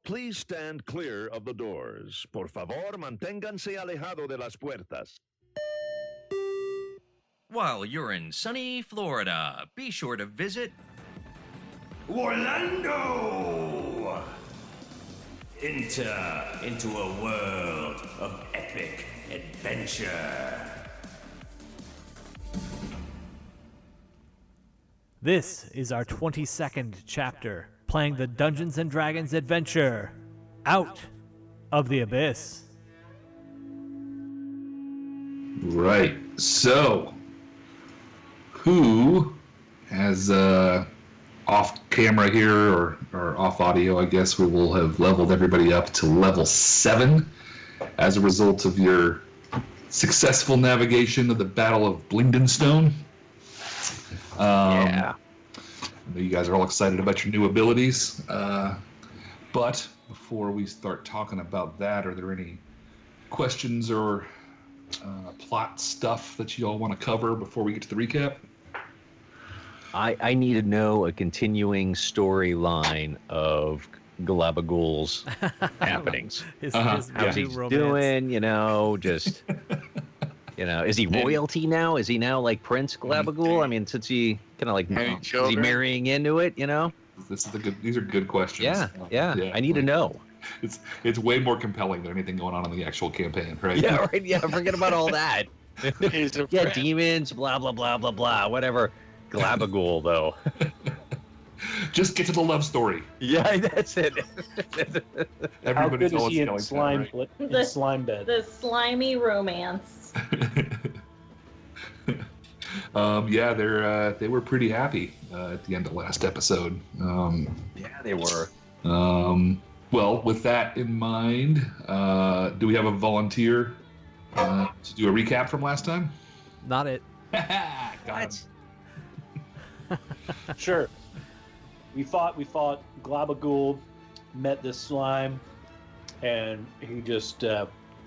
Please stand clear of the doors. Por favor, manténganse alejado de las puertas. While you're in sunny Florida, be sure to visit WARlando! Enter into a world of epic adventure. This is our 22nd chapter, playing the Dungeons & Dragons adventure, Out of the Abyss. Right, so, who has, off camera here, or off audio, I guess, we will have leveled everybody up to level 7 as a result of your successful navigation of the Battle of Blingdenstone. Yeah. I know you guys are all excited about your new abilities, but before we start talking about that, are there any questions or plot stuff that you all want to cover before we get to the recap? I need to know a continuing storyline of Galabagul's happenings. How's How's he doing? Just... is he royalty now? Is he now like Prince Galabagul? I mean, since he kind of like, is he marrying into it? These are good questions. Yeah. I need to know. It's way more compelling than anything going on in the actual campaign, right? Yeah, right. Yeah, forget about all that. Yeah, demons, blah blah blah blah blah, whatever. Galabagul, though. Just get to the love story. Yeah, that's it. How good is he in in slime bed? The slimy romance. They were pretty happy at the end of last episode. Yeah, they were. Well, with that in mind, do we have a volunteer to do a recap from last time? Not it. Got him. Sure. We fought Glabagul, met this slime, and he just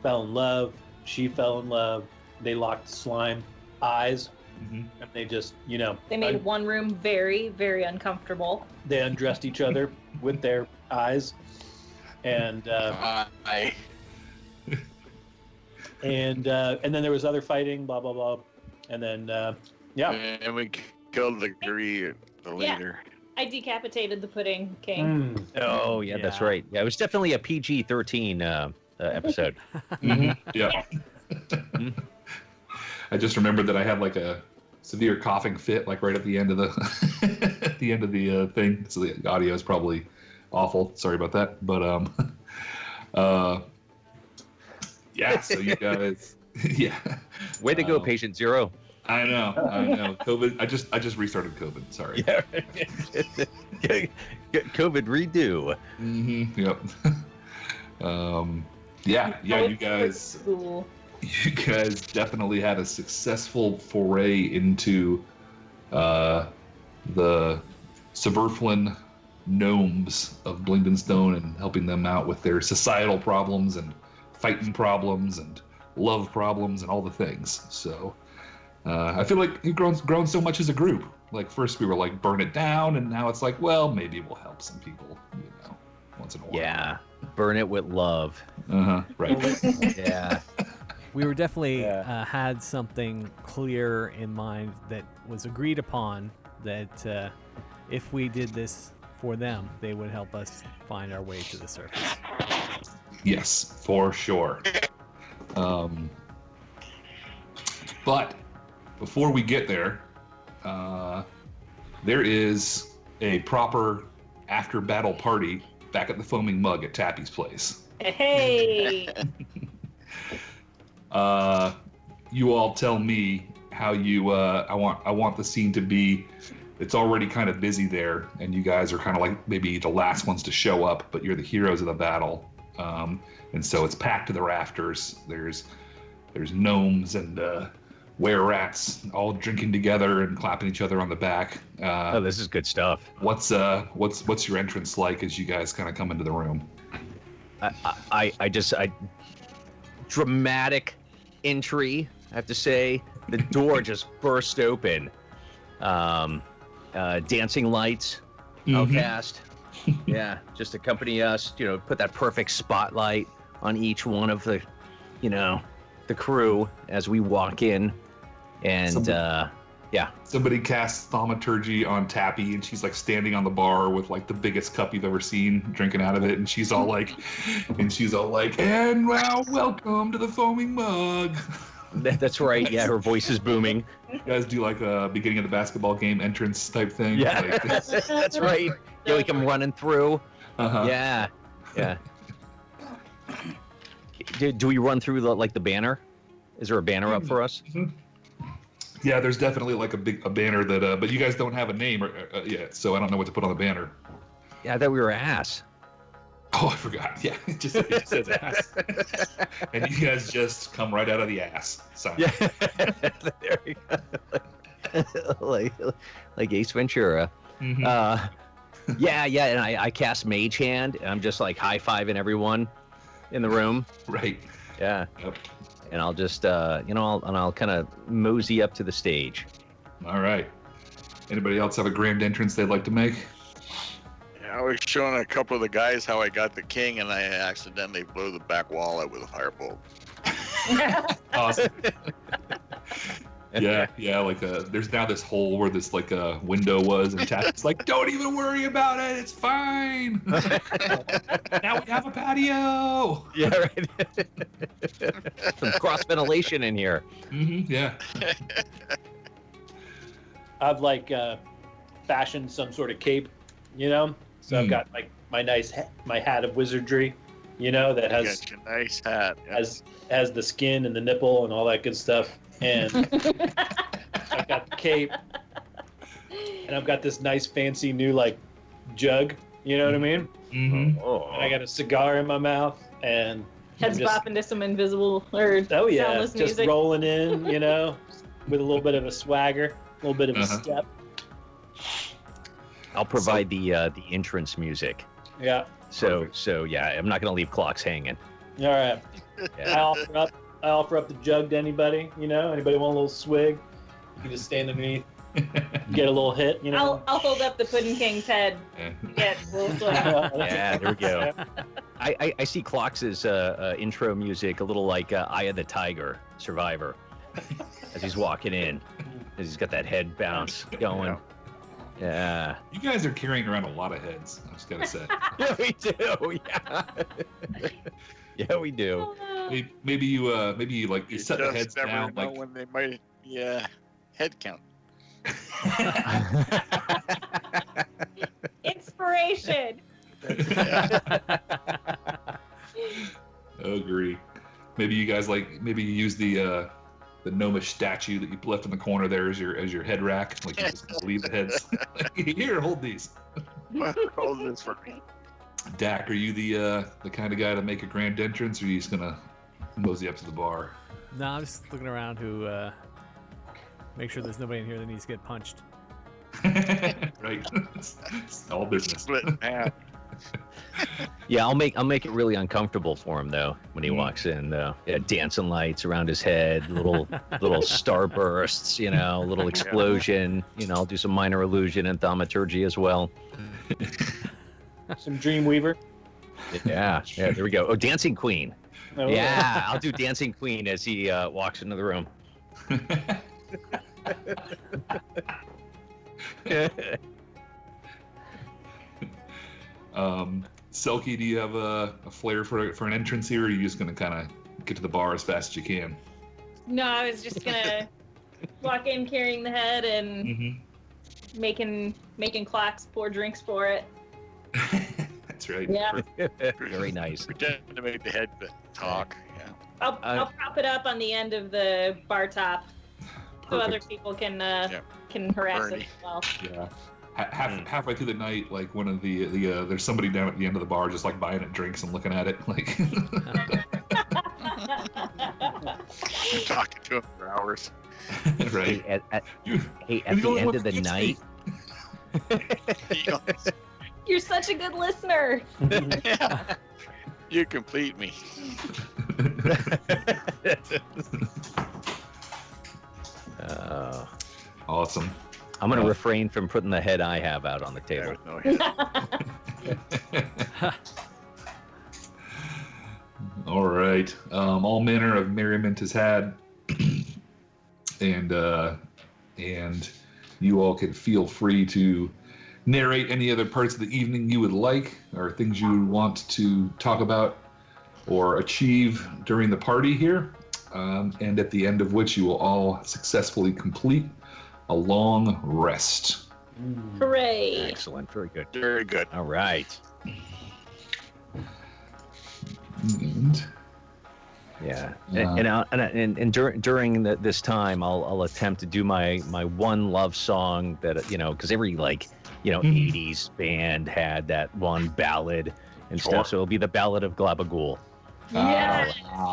fell in love. She fell in love. They locked slime eyes, and they just, They made one room very, very uncomfortable. They undressed each other with their eyes, and and then there was other fighting, blah blah blah, and then And we killed the leader. I decapitated the Pudding King. Oh, yeah, that's right. Yeah, it was definitely a PG-13 episode. Yeah. I just remembered that I had like a severe coughing fit, like right at the end of the thing. So the audio is probably awful. Sorry about that. But yeah. So you guys, yeah. Way to go, Patient Zero. I know. COVID. I just restarted COVID. Sorry. Yeah. COVID redo. Yep. Yeah. You guys. Cool. You guys definitely had a successful foray into the Suburflin gnomes of Blingdenstone and helping them out with their societal problems and fighting problems and love problems and all the things. So I feel like you've grown so much as a group. Like first we were like burn it down, and now it's like, well, maybe we'll help some people, once in a while. Yeah, burn it with love. Right. Yeah. We were definitely had something clear in mind that was agreed upon, that if we did this for them, they would help us find our way to the surface. Yes, for sure. But before we get there, there is a proper after-battle party back at the Foaming Mug at Tappy's place. Hey! You all tell me how you. I want the scene to be. It's already kind of busy there, and you guys are kind of like maybe the last ones to show up, but you're the heroes of the battle, and so it's packed to the rafters. There's gnomes and were-rats all drinking together and clapping each other on the back. Oh, this is good stuff. What's your entrance like as you guys kind of come into the room? I dramatic entry, I have to say. The door just burst open. Dancing lights, outcast. Yeah, just accompany us. Put that perfect spotlight on each one of the, the crew as we walk in, and yeah. Somebody casts thaumaturgy on Tappy, and she's like standing on the bar with like the biggest cup you've ever seen, drinking out of it, and she's all like, and now welcome to the foaming mug. That's right. Yeah, her voice is booming. You guys do like a beginning of the basketball game entrance type thing. Yeah, like, that's right. Yeah, we come running through. Uh-huh. Yeah. Do we run through the banner? Is there a banner up for us? Mm-hmm. Yeah, there's definitely like a banner that, but you guys don't have a name yet, so I don't know what to put on the banner. Yeah, I thought we were ass. Oh, I forgot. Yeah, it just says ass. And you guys just come right out of the ass sign. Yeah. There we go. like Ace Ventura. Mm-hmm. Yeah, and I cast Mage Hand, and I'm just like high-fiving everyone in the room. Right. Yeah. Yep. And I'll just, I'll kind of mosey up to the stage. All right. Anybody else have a grand entrance they'd like to make? I was showing a couple of the guys how I got the king, and I accidentally blew the back wall out with a firebolt. Awesome. Yeah. Like there's now this hole where this like a window was, and Tappy's like, "Don't even worry about it. It's fine. Now we have a patio." Yeah, right. Some cross ventilation in here. Mm-hmm. Yeah. I've like fashioned some sort of cape, So I've got like my nice my hat of wizardry, that has got your nice hat. Yeah. has the skin and the nipple and all that good stuff. And I've got the cape, and I've got this nice fancy new like jug. You know what I mean? Mm-hmm. Oh. And I got a cigar in my mouth, and Heads bopping to some invisible or just soundless music. rolling in, with a little bit of a swagger, a little bit of a step. I'll provide the entrance music. Yeah. So yeah, I'm not gonna leave clocks hanging. All right. Yeah. I offer up the jug to anybody. Anybody want a little swig? You can just stand underneath, get a little hit. I'll hold up the Pudding King's head. Get a little swing. Yeah, there we go. I see Clocks' intro music a little like Eye of the Tiger, Survivor, as he's walking in, as he's got that head bounce going. Yeah. You guys are carrying around a lot of heads. I just gotta say. Yeah, we do. Yeah. Yeah, we do. Maybe you like you set the heads never down know like when they might head count. Inspiration. Agree. Maybe you guys maybe you use the gnomish statue that you left in the corner there as your head rack. Like you just leave the heads. Here, hold these. Hold this for me. Dak, are you the kind of guy to make a grand entrance, or are you just gonna mosey up to the bar? No, I'm just looking around to make sure there's nobody in here that needs to get punched. Right. It's all business. Split in half. Yeah, I'll make it really uncomfortable for him though when he walks in. Yeah, dancing lights around his head, little starbursts, little explosion. I'll do some minor illusion and thaumaturgy as well. Some Dreamweaver. Yeah, there we go. Oh, Dancing Queen. Oh, Yeah, I'll do Dancing Queen as he walks into the room. Selkie, do you have a flair for an entrance here, or are you just gonna kind of get to the bar as fast as you can? No, I was just gonna walk in carrying the head and making Clocks pour drinks for it. That's right. Yeah. Very nice. Pretend to make the head talk. Yeah. I'll prop it up on the end of the bar top so other people can harass it as well. Yeah. Halfway through the night, like one of the there's somebody down at the end of the bar just like buying it drinks and looking at it like. Talking to him for hours. Right. At the end of the night. You're such a good listener. Yeah. You complete me. Awesome. I'm going to refrain from putting the head I have out on the table. All right. All manner of merriment is had, and you all can feel free to narrate any other parts of the evening you would like, or things you would want to talk about or achieve during the party here, and at the end of which you will all successfully complete a long rest. Hooray! Excellent. Very good. Very good. All right. And, Yeah, and during this time, I'll attempt to do my one love song that because every 80s band had that one ballad and stuff. So it'll be the Ballad of Glabagool. Yeah.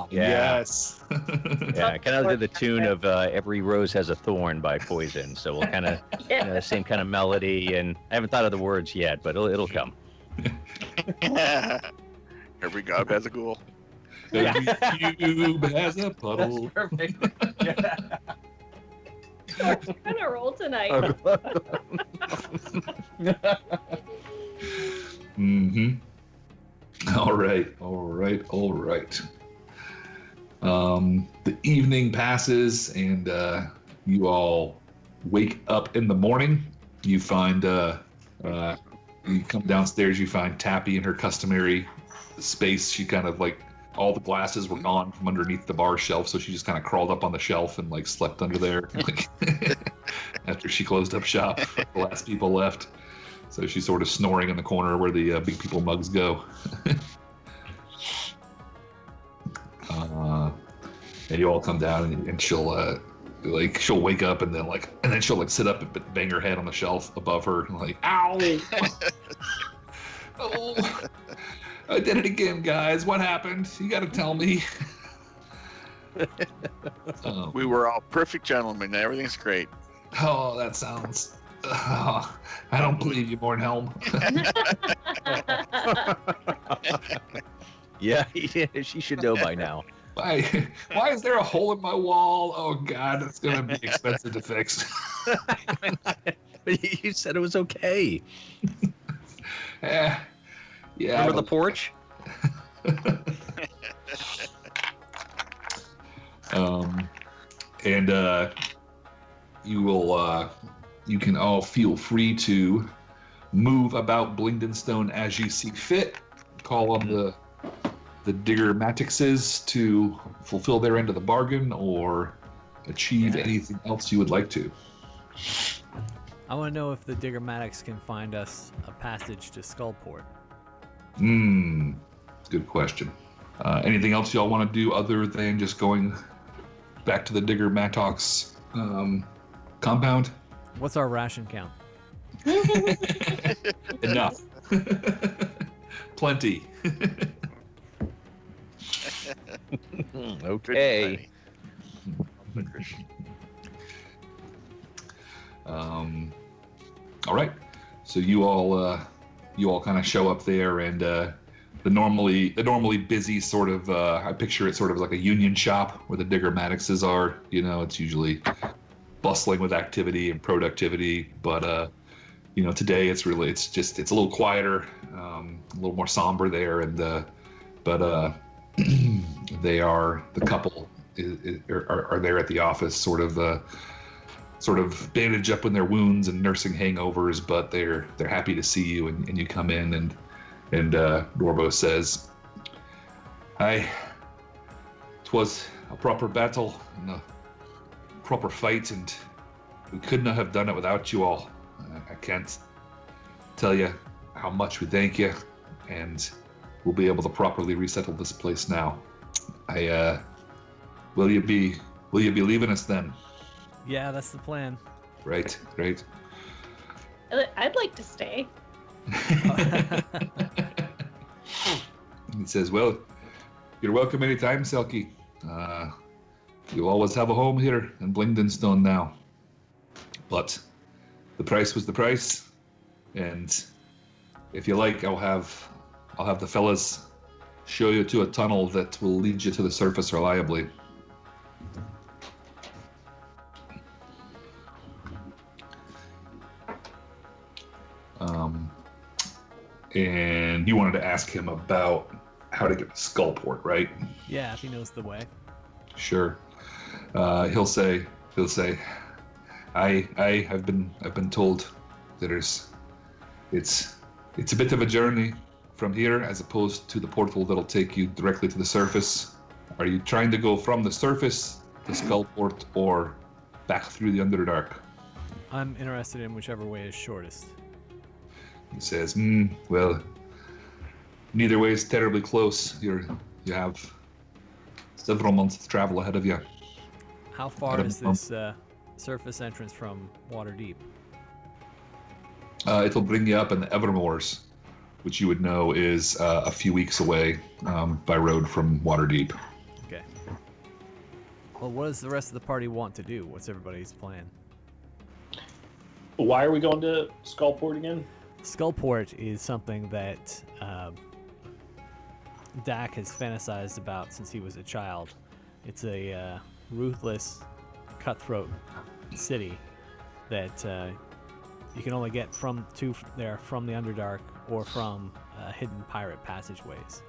Yes. Yeah, kind of to the tune of "Every Rose Has a Thorn" by Poison. So we'll kind of the same kind of melody, and I haven't thought of the words yet, but it'll come. Every gob has a ghoul. Every cube has a puddle. That's perfect. We're gonna roll tonight. Mm-hmm. All right. The evening passes, and you all wake up in the morning. You find you come downstairs. You find Tappy in her customary space. She kind of all the glasses were gone from underneath the bar shelf, so she just kind of crawled up on the shelf and slept under there. After she closed up shop, the last people left. So she's sort of snoring in the corner where the big people mugs go. And you all come down, and she'll she'll wake up, and then she'll sit up and bang her head on the shelf above her, and ow! Oh, I did it again, guys. What happened? You got to tell me. We were all perfect gentlemen. Everything's great. Oh, that sounds. I don't believe you, Bornhelm. Yeah, she should know by now. Why is there a hole in my wall? Oh God, that's gonna be expensive to fix. You said it was okay. Yeah. Remember the porch? You can all feel free to move about Blingdenstone as you see fit. Call on the Digger Matixes to fulfill their end of the bargain, or achieve anything else you would like to. I want to know if the Digger Maddox can find us a passage to Skullport. Good question. Anything else y'all want to do other than just going back to the Digger Mattox compound? What's our ration count? Enough. Plenty. Okay. All right. So you all kind of show up there, and the normally busy sort of I picture it sort of like a union shop where the Digger Mattixes are. It's usually bustling with activity and productivity, but today it's a little quieter, a little more somber there, and the couple are there at the office, sort of bandaged up in their wounds and nursing hangovers, but they're happy to see you, and you come in, and Norbo says, "It was a proper battle and a proper fight, and we could not have done it without you all. I can't tell you how much we thank you, and we'll be able to properly resettle this place now. Will you be leaving us then?" Yeah, that's the plan. Right, great. I'd like to stay. He says, "Well, you're welcome anytime, Selkie. You always have a home here in Blingdenstone now. But the price was the price, and if you like, I'll have the fellas show you to a tunnel that will lead you to the surface reliably." and you wanted to ask him about how to get to Skullport, right? Yeah, if he knows the way. Sure. He'll say, I've been told that it's a bit of a journey from here as opposed to the portal that'll take you directly to the surface. Are you trying to go from the surface to Skullport or back through the Underdark? I'm interested in whichever way is shortest. He says, well, neither way is terribly close. You have several months of travel ahead of you. How far is this surface entrance from Waterdeep? It'll bring you up in the Evermoors, which you would know is a few weeks away by road from Waterdeep. Okay. Well, what does the rest of the party want to do? What's everybody's plan? Why are we going to Skullport again? Skullport is something that Dak has fantasized about since he was a child. It's a ruthless, cutthroat city that you can only get from the Underdark or from hidden pirate passageways.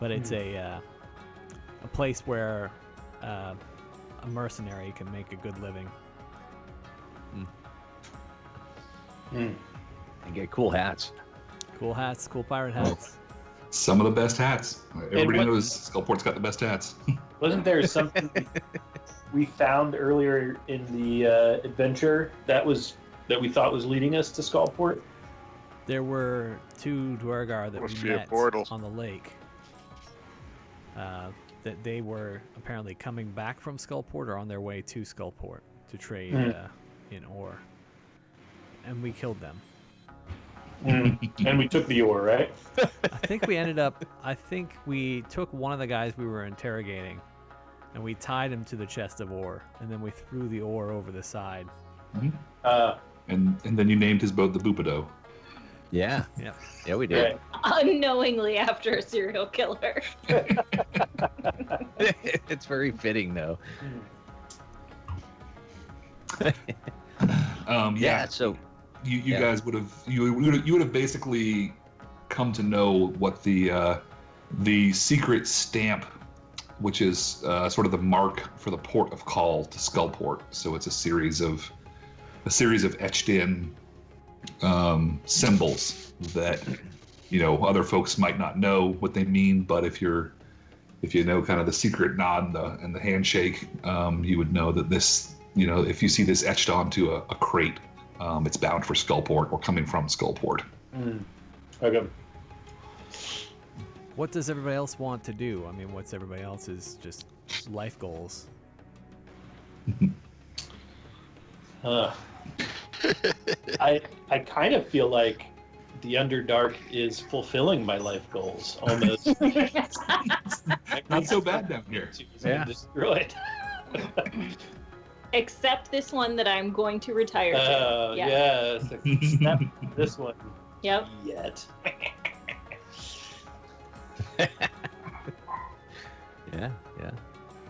But it's a place where a mercenary can make a good living. And get cool hats. Cool hats, cool pirate hats. Some of the best hats. Everybody knows Skullport's got the best hats. Wasn't there something we found earlier in the adventure that we thought was leading us to Skullport? There were two Dwargar that Must we be a met portal. on the lake. That they were apparently coming back from Skullport or on their way to Skullport to trade in ore. And we killed them. And we took the ore, right? I think we took one of the guys we were interrogating and we tied him to the chest of ore and then we threw the ore over the side. And then you named his boat the Bupido. Yeah. Yeah. Yeah, we did. Right. Unknowingly after a serial killer. It's very fitting, though. Yeah. So you guys would have basically come to know what the secret stamp, which is sort of the mark for the port of call to Skullport. So it's a series of etched in symbols that other folks might not know what they mean, but if you know kind of the secret nod and the handshake, you would know that this, if you see this etched onto a crate, it's bound for Skullport or coming from Skullport. Okay. What does everybody else want to do? I mean, what's everybody else's just life goals? I kind of feel like the Underdark is fulfilling my life goals almost. Not so bad down here. Yeah. Destroy it. Except this one that I'm going to retire to. Yeah. Yes. Except this one. Yep. Yet. Yeah.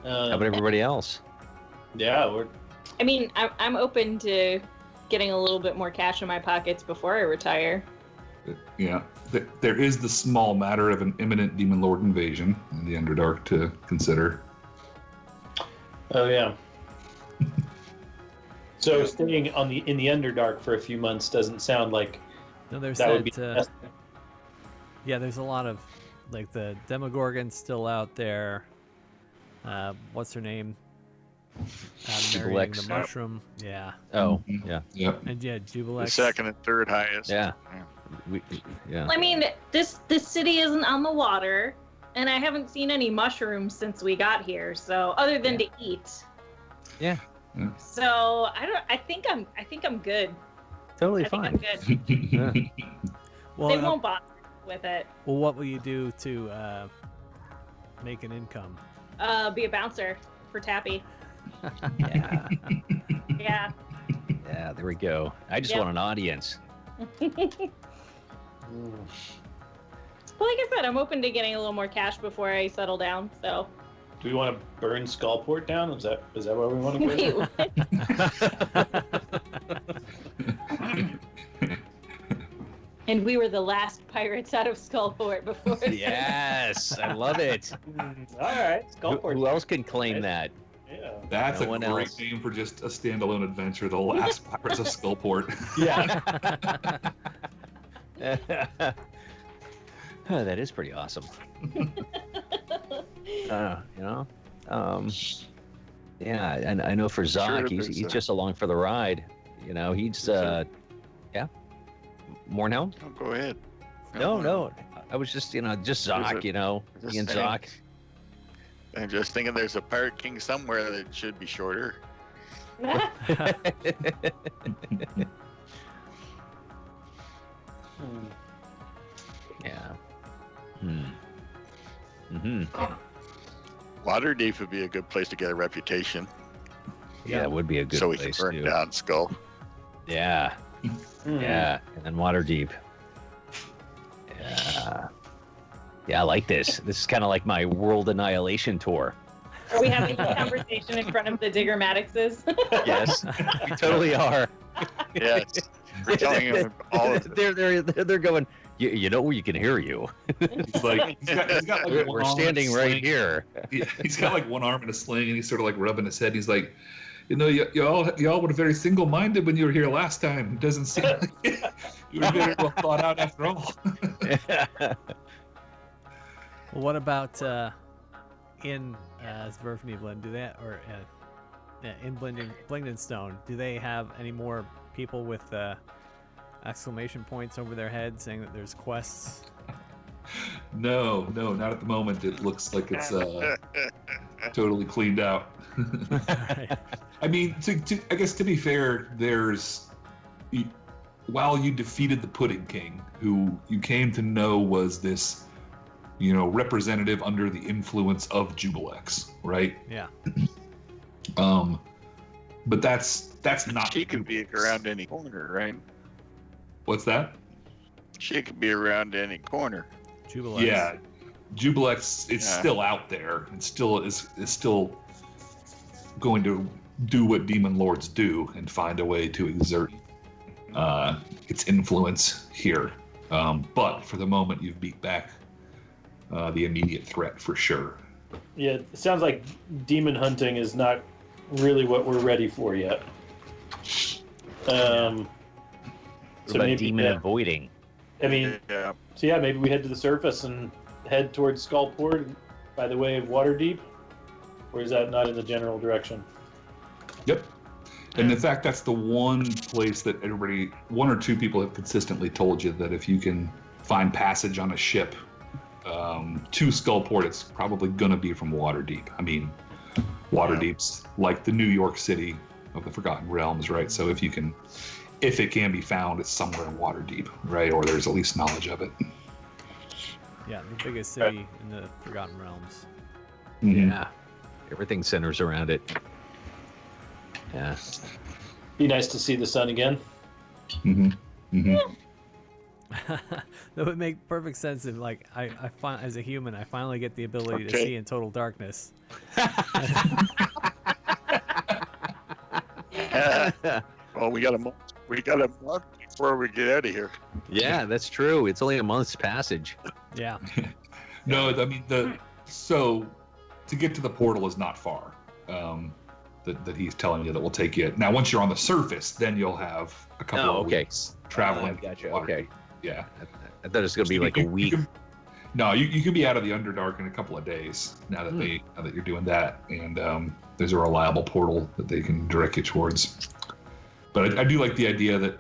How about everybody else? Yeah, I mean, I'm open to getting a little bit more cash in my pockets before I retire. Yeah, there is the small matter of an imminent Demon Lord invasion in the Underdark to consider. Oh yeah. So staying in the Underdark for a few months doesn't sound like No, there's that would be. yeah, there's a lot of like the Demogorgon's still out there. What's her name? Marrying the Jubilex. mushroom. Yeah. Oh, yeah. Yep. And yeah, The Jubilex. second and third highest. Yeah. Yeah. I mean, this city isn't on the water, and I haven't seen any mushrooms since we got here. So other than to eat. Yeah. So I think I'm good. Totally I think fine. I'm good. Yeah. Well, They won't bother with it. well, what will you do to make an income? Be a bouncer for Tappy. Yeah. Yeah. Yeah, there we go. I just Yep. want an audience. Well, like I said, I'm open to getting a little more cash before I settle down. So. Do we want to burn Skullport down? Is that where we want to go? Wait, what? And we were the last pirates out of Skullport before. Yes, I love it. All right, Skullport. Who else can claim that? Yeah. That's No a one great else. name for just a standalone adventure. The Last Pirates of Skullport. Yeah. Oh, that is pretty awesome. Yeah, and I know for Zoc, he's just along for the ride. He's yeah. Mornhelm? Oh, go ahead. No. I was just just Zoc. Me and Zoc. I'm just thinking there's a Pirate King somewhere that should be shorter. Yeah. Mm-hmm. Waterdeep would be a good place to get a reputation. Yeah, it would be a good so we place can burn too. down Skull. Yeah. Yeah, and then Waterdeep. Yeah. Yeah, I like this. This is kind of like my world annihilation tour. Are we having a conversation in front of the Digger Maddoxes? Yes, we totally are. Yes. We're telling them all of it. They're going, you know where you can hear you. He's like, he's got like one We're arm standing in a right sling. here. Yeah, he's got like one arm in a sling, and he's sort of like rubbing his head. He's like, y'all were very single-minded when you were here last time. It doesn't seem like you were very well thought out after all. Well, what about in Zwerfnibelin? Do they in Blingdenstone? Do they have any more people with exclamation points over their heads saying that there's quests? No, not at the moment. It looks like it's totally cleaned out. Right. I mean, I guess to be fair, while you defeated the Pudding King, who you came to know was this, representative under the influence of Jubilex, right? Yeah. But that's not. She could be around any corner, right? What's that? She could be around any corner. Jubilex. Yeah, Jubilex is still out there and still is still going to do what demon lords do and find a way to exert its influence here. But for the moment, you've beat back the immediate threat for sure. Yeah, it sounds like demon hunting is not really what we're ready for yet. What So about maybe demon avoiding? I mean, Yeah. so yeah, maybe we head to the surface and head towards Skullport by the way of Waterdeep, or is that not in the general direction? Yep. And in fact, that's the one place that one or two people have consistently told you that if you can find passage on a ship to Skullport, it's probably going to be from Waterdeep. I mean, Waterdeep's like the New York City of the Forgotten Realms, right? So if it can be found, it's somewhere in Waterdeep, right? Or there's at least knowledge of it. Yeah, the biggest city in the Forgotten Realms. Mhm. Yeah, everything centers around it. Yeah. Be nice to see the sun again. Mhm. Mhm. That would make perfect sense if, like, I find as a human, I finally get the ability to Okay. see in total darkness. Well, we got a month before we get out of here. Yeah, that's true. It's only a month's passage. Yeah. No, I mean so to get to the portal is not far. That he's telling you that will take you. Now, once you're on the surface, then you'll have a couple of weeks traveling. Gotcha. water. Okay. Yeah. I thought it was gonna be like a week. You can be out of the Underdark in a couple of days now that now that you're doing that, and there's a reliable portal that they can direct you towards. But I do like the idea that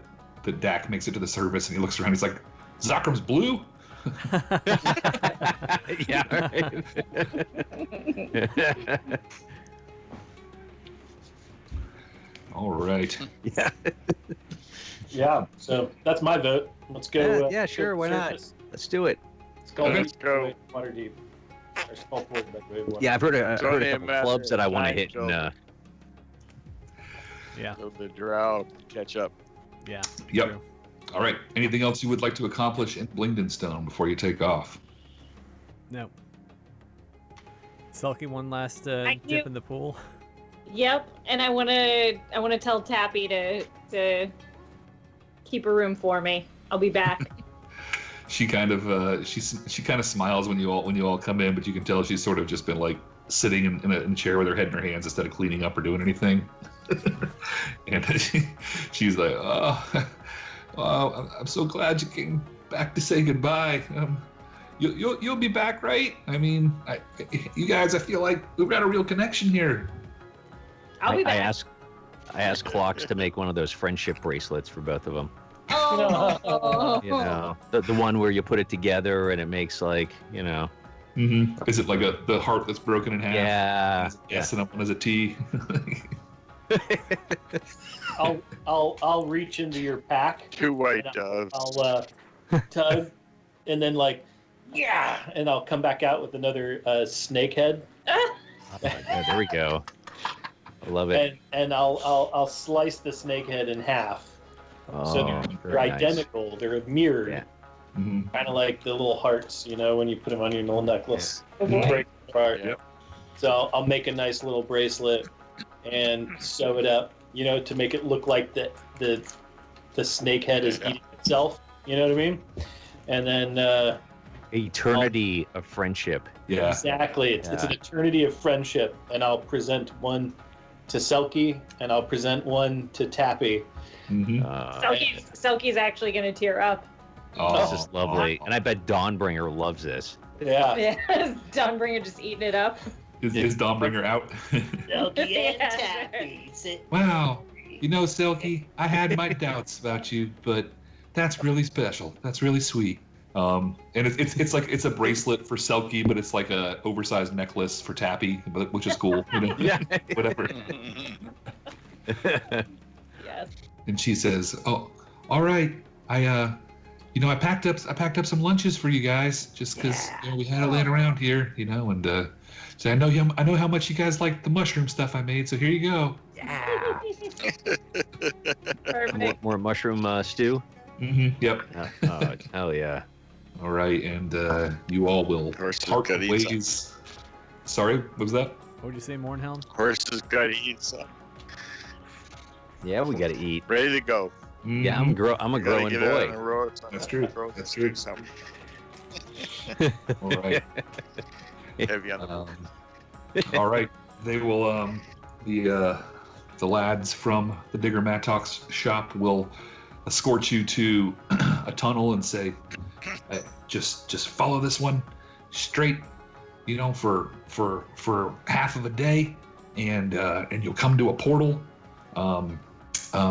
Dak makes it to the surface and he looks around. He's like, "Zakram's blue." Yeah. Right. All right. Yeah. Yeah, so that's my vote. Let's go. Yeah, sure, to why not? surface. Let's do it. Let's go. Waterdeep. Or Skullport, by the way of Waterdeep. Yeah, I've heard a Tony couple and clubs that I want to Matt, hit. And, Yeah. So the drow catch up. Yeah. Yep. True. All right. Anything else you would like to accomplish in Blingdenstone before you take off? No. Selkie, one last Thank dip you. in the pool. Yep, and I wanna tell Tappy to keep a room for me. I'll be back. she kind of she kind of smiles when you all come in, but you can tell she's sort of just been like sitting in a chair with her head in her hands instead of cleaning up or doing anything. And she's like, oh, I'm so glad you came back to say goodbye. You'll be back, right? I mean, you guys, I feel like we've got a real connection here. I'll be back. I asked Clocks to make one of those friendship bracelets for both of them. Oh. You know, the one where you put it together and it makes like, you know. Mm-hmm. Is it like the heart that's broken in half? Yeah. Yes, and one is a T. I'll reach into your pack. 2 white doves. I'll tug, and then like, yeah, and I'll come back out with another snake head. Oh, yeah, there we go. I love it. And I'll slice the snake head in half. Oh, So they're very nice. identical. They're mirrored. Yeah. Mm-hmm. Kind of like the little hearts, you know, when you put them on your little necklace. Yeah. Break apart. Yep. So I'll make a nice little bracelet and sew it up, you know, to make it look like the snake head is eating itself. You know what I mean? And then Eternity of friendship. Yeah. exactly, it's an eternity of friendship, and I'll present one to Selkie and I'll present one to Tappy. Mm-hmm. Selkie's actually gonna tear up. Oh, This is lovely. And I bet Dawnbringer loves this. Yeah. Yeah, Dawnbringer just eating it up. Is Dawnbringer out? Selkie and Yeah, Tappy. Wow. You know, Selkie, I had my doubts about you, but that's really special. That's really sweet. And it's like it's a bracelet for Selkie, but it's like a oversized necklace for Tappy, which is cool. You know? Yeah. Whatever. Yes. And she says, "Oh, all right. I packed up some lunches for you guys just because we had it laying around here, you know, and so I know how much you guys like the mushroom stuff I made, so here you go." Yeah. Perfect. More mushroom stew. Mm-hmm. Yep. Oh, hell yeah. All right, and you all will Horses part gotta eat ways. Sorry, what was that? What would you say, Mornhelm? Horses gotta eat some. Yeah, we gotta eat. Ready to go. Yeah, I'm a Gotta growing get out on boy. the road. That's true. That's true. Something All right. heavy on the All right. They will. The lads from the Digger Mattock's shop will escort you to a tunnel and say, just follow this one straight, you know, for half of a day, and you'll come to a portal.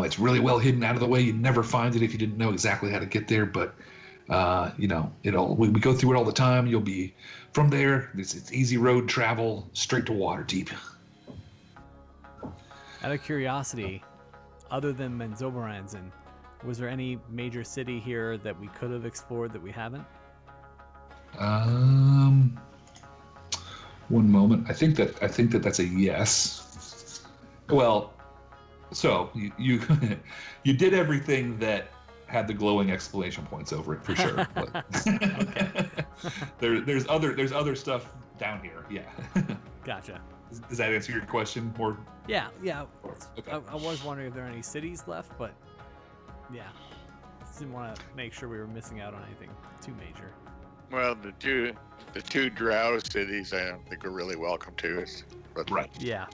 It's really well hidden out of the way. You'd never find it if you didn't know exactly how to get there. But you know, we go through it all the time. You'll be from there. It's easy road travel straight to Waterdeep. Out of curiosity, other than Menzoberranzan, was there any major city here that we could have explored that we haven't? One moment. I think that that's a yes. Well, so you you did everything that had the glowing exclamation points over it for sure. But there's other stuff down here. Yeah. Gotcha. Does that answer your question? Or Yeah. okay. I was wondering if there are any cities left, but yeah. Just didn't want to make sure we were missing out on anything too major. Well, the two drow cities, I don't think are really welcome to us. But right. Yeah.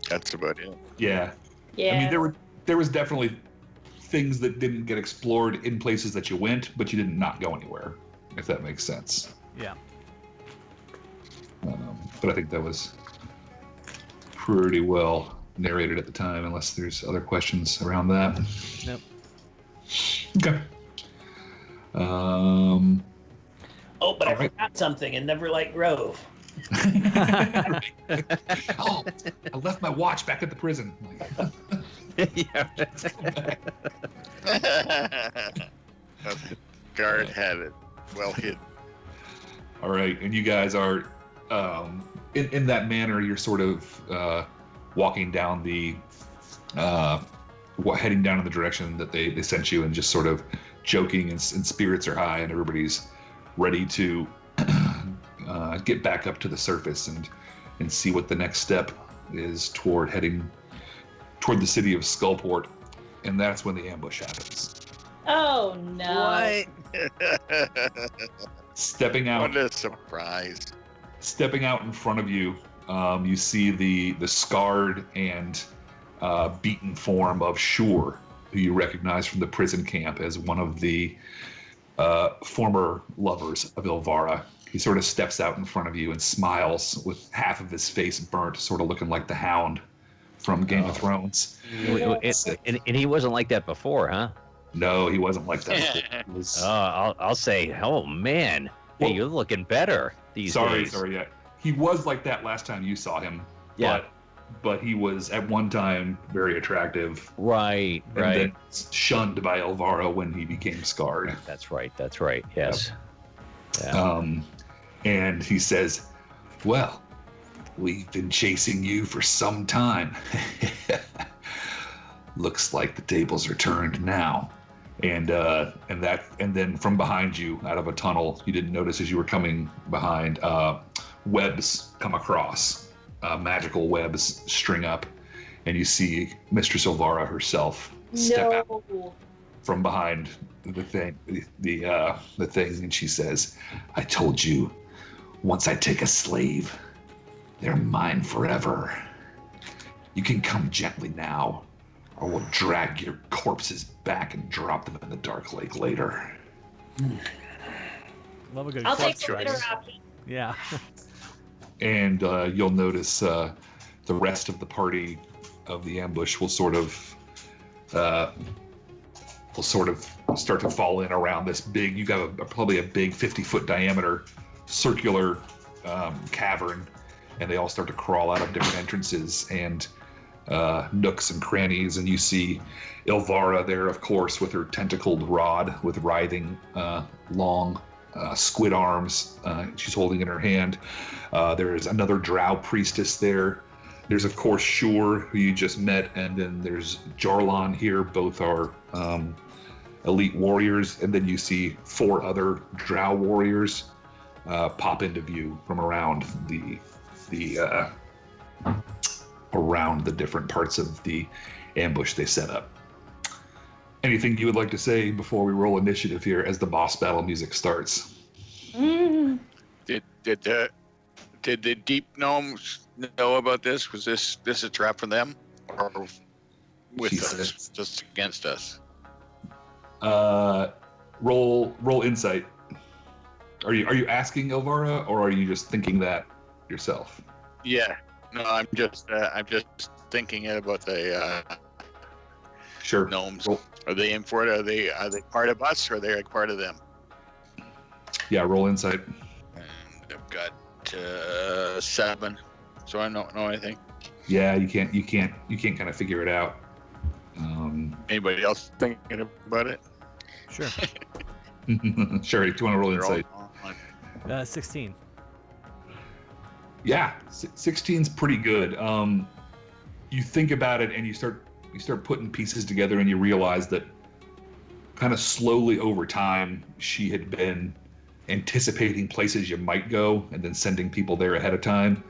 that's about it. Yeah. Yeah. I mean, there was definitely things that didn't get explored in places that you went, but you did not go anywhere, if that makes sense. Yeah. But I think that was pretty well narrated at the time, unless there's other questions around that. Nope. Okay. Oh, but I All right. forgot something in Neverlight Grove. Oh, I left my watch back at the prison. Yeah. The guard had it well hidden. All right, and you guys are in that manner. You're sort of walking down heading down in the direction that they sent you, and just sort of joking, and spirits are high, and everybody's ready to get back up to the surface and see what the next step is toward heading toward the city of Skullport, and that's when the ambush happens. Oh no. What? Stepping out. What a surprise. Stepping out in front of you, you see the scarred and beaten form of Shur, who you recognize from the prison camp as one of the former lovers of Ilvara. He sort of steps out in front of you and smiles with half of his face burnt, sort of looking like the Hound from Game of Thrones. And he wasn't like that before, huh? No, he wasn't like that. He was... I'll say, oh man, hey, you're looking better these days. Sorry, yeah. He was like that last time you saw him. Yeah. But he was at one time very attractive. Right. And then shunned by Ilvara when he became scarred. That's right. Yes. Yep. Yeah. And he says, well, we've been chasing you for some time. Looks like the tables are turned now. And then from behind you, out of a tunnel, you didn't notice as you were coming behind, webs come across, magical webs string up, and you see Mistress Ilvara herself step out from behind the thing, the thing, and she says, "I told you, once I take a slave, they're mine forever. You can come gently now, or we'll drag your corpses back and drop them in the dark lake later." Love a good I'll take corpse the drag. bitter option. Yeah. And you'll notice the rest of the party of the ambush will sort of start to fall in around this big. You got probably a big 50-foot diameter circular cavern, and they all start to crawl out of different entrances and nooks and crannies. And you see Ilvara there, of course, with her tentacled rod with writhing long squid arms she's holding in her hand. There is another drow priestess there. There's, of course, Shur, who you just met, and then there's Jarlan here. Both are elite warriors. And then you see 4 other drow warriors pop into view from around around the different parts of the ambush they set up. Anything you would like to say before we roll initiative here as the boss battle music starts? Did the deep gnomes know about this? Was this a trap for them, or with us, just against us? Roll insight. Are you asking Ilvara, or are you just thinking that yourself? Yeah. No, I'm just thinking about the Sure. gnomes. Roll. Are they in for it? Are they part of us, or are they like part of them? Yeah, roll insight. And I've got 7, so I don't know anything. Yeah, you can't kind of figure it out. Anybody else thinking about it? Sure. Sure. Do you want to roll They're all insight? on. 16. Yeah, 16's pretty good. You think about it and you start putting pieces together, and you realize that kind of slowly over time she had been anticipating places you might go and then sending people there ahead of time.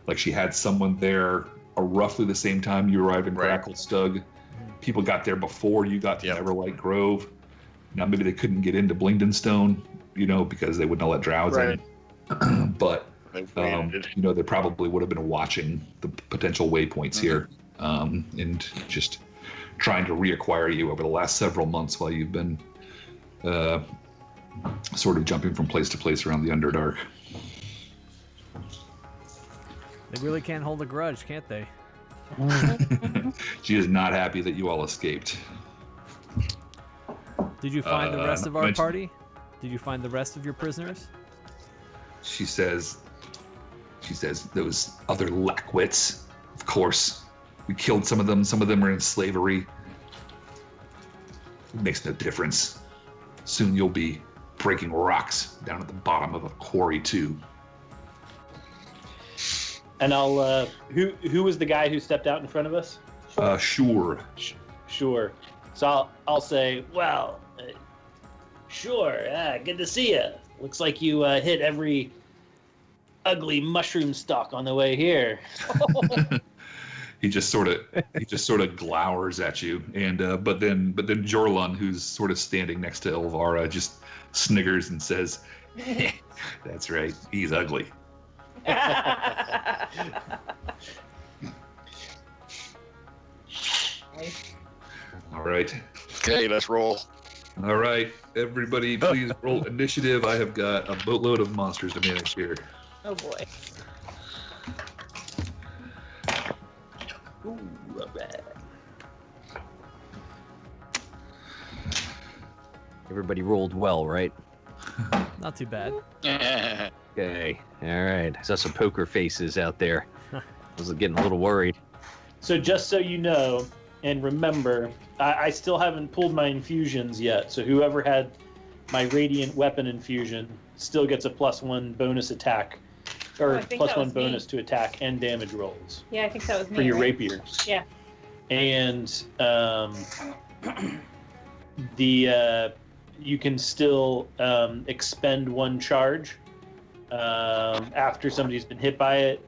Like she had someone there roughly the same time you arrived in Gracklestug. People got there before you got to Everlight Grove. Now maybe they couldn't get into Blingdenstone, because they wouldn't let drows in. But they probably would have been watching the potential waypoints here, and just trying to reacquire you over the last several months while you've been sort of jumping from place to place around the Underdark. They really can't hold a grudge, can't they? She is not happy that you all escaped. Did you find the rest of our party? Did you find the rest of your prisoners? She says, those other lackwits, of course. We killed some of them. Some of them are in slavery. It makes no difference. Soon you'll be breaking rocks down at the bottom of a quarry too. And I'll who was the guy who stepped out in front of us? Sure. Sure. So I'll say, well, sure. Good to see you. Looks like you hit every ugly mushroom stalk on the way here. He just sort of glowers at you, and but then Jorlun, who's sort of standing next to Ilvara, just sniggers and says, "That's right, he's ugly." All right. Okay, let's roll. All right, everybody, please roll initiative. I have got a boatload of monsters to manage here. Oh boy. Ooh, all right. Everybody rolled well, right? Not too bad. Okay. All right. I saw some poker faces out there. I was getting a little worried. So just so you know, and remember, I still haven't pulled my infusions yet. So whoever had my radiant weapon infusion still gets a +1 bonus attack, or I think that +1 was me. bonus to attack and damage rolls Yeah, I think that was me. for your right? rapier. Yeah. And you can still expend 1 charge after somebody's been hit by it,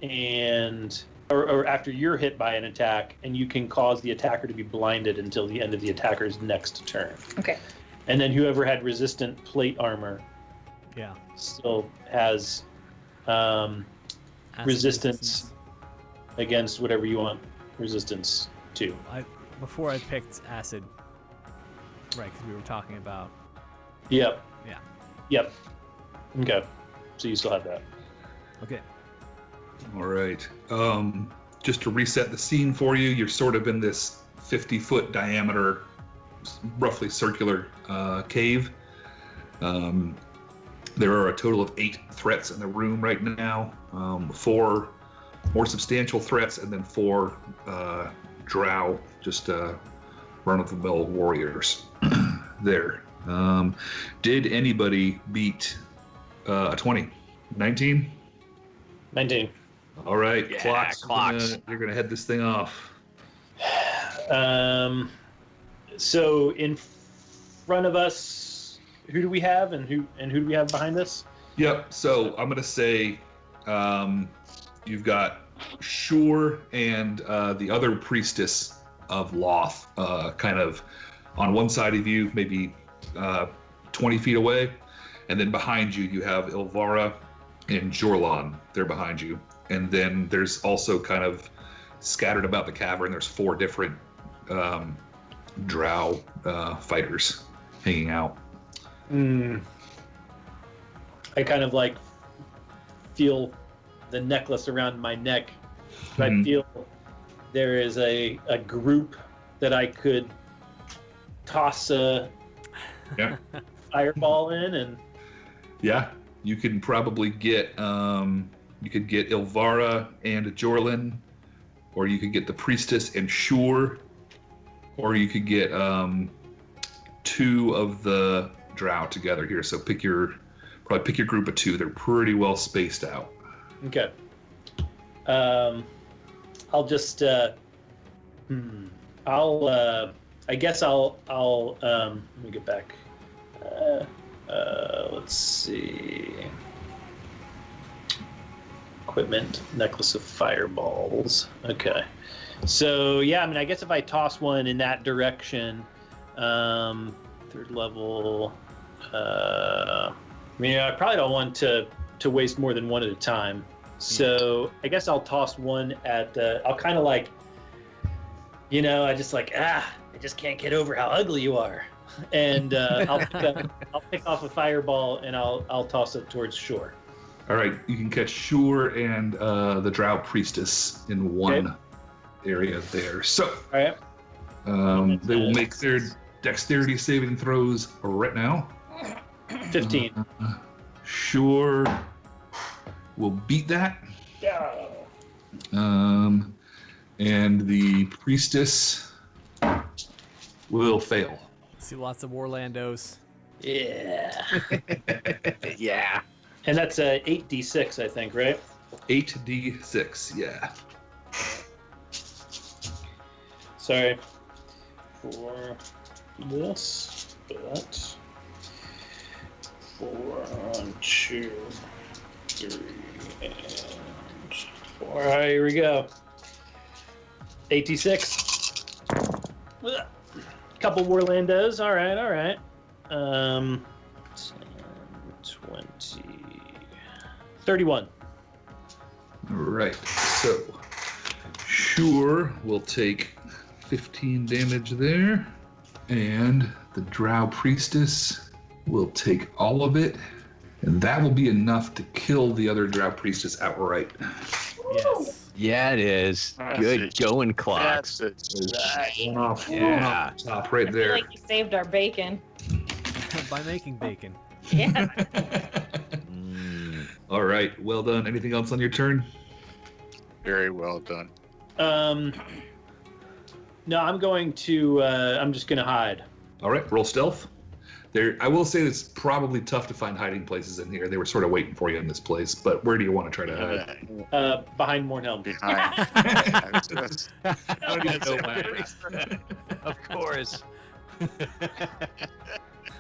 and or after you're hit by an attack, and you can cause the attacker to be blinded until the end of the attacker's next turn. Okay. And then whoever had resistant plate armor Yeah. still has Acid resistance against whatever you want resistance to. Before I picked acid, right? Because we were talking about. Yep. Yeah. Yep. Okay. So you still have that. Okay. All right. Just to reset the scene for you, you're sort of in this 50-foot diameter, roughly circular cave. There are a total of 8 threats in the room right now. 4 more substantial threats, and then 4 drow, just run-of-the-mill warriors there. Did anybody beat a 20? 19? 19. All right, Yeah, clocks. clocks. You're gonna head this thing off. So in front of us, who do we have, and who do we have behind us? Yep. So I'm gonna say you've got Shur and the other priestess of Loth, kind of on one side of you, maybe 20 feet away, and then behind you you have Ilvara and Jorlan. They're behind you, and then there's also kind of scattered about the cavern. There's 4 different drow fighters hanging out. I kind of like feel the necklace around my neck. I feel there is a group that I could toss a fireball in, and Yeah, you can probably get you could get Ilvara and Jorlin, or you could get the priestess and Shur, or you could get 2 of the drow together here. So pick your group of 2. They're pretty well spaced out. okay. I'll just I guess I'll let me get back. Let's see. Equipment, necklace of fireballs. Okay. So yeah, I mean, I guess if I toss one in that direction, 3rd level. I I probably don't want to waste more than one at a time. So I guess I'll toss one at. I'll kind of like, I just like I just can't get over how ugly you are, and I'll pick off a fireball and I'll toss it towards Shore. All right, you can catch Shur and the drow priestess in one area there. So All right. they will make their dexterity saving throws right now. 15. Shur will beat that. Yeah. And the priestess will fail. See lots of WARlandos. Yeah. Yeah. And that's a 8d6, I think, right? 8d6, yeah. Sorry for this, but 1, 2, 3, and 4. All right, here we go. 86. Couple WARlandos. All right, all right. 31. All right. So, sure, we'll take 15 damage there. And the Drow Priestess will take all of it. And that will be enough to kill the other Drow Priestess outright. Yes. Yeah, it is. That's Good it. going, Clocks. That's it. One off, Yeah. top right I feel there. like you saved our bacon. By making bacon. Yeah. All right, well done. Anything else on your turn? Very well done. No, I'm going to. I'm just gonna hide. All right, roll stealth. There, I will say it's probably tough to find hiding places in here. They were sort of waiting for you in this place, but where do you want to try to hide? Behind Mornhelm. Behind. I don't even know my address. Of course.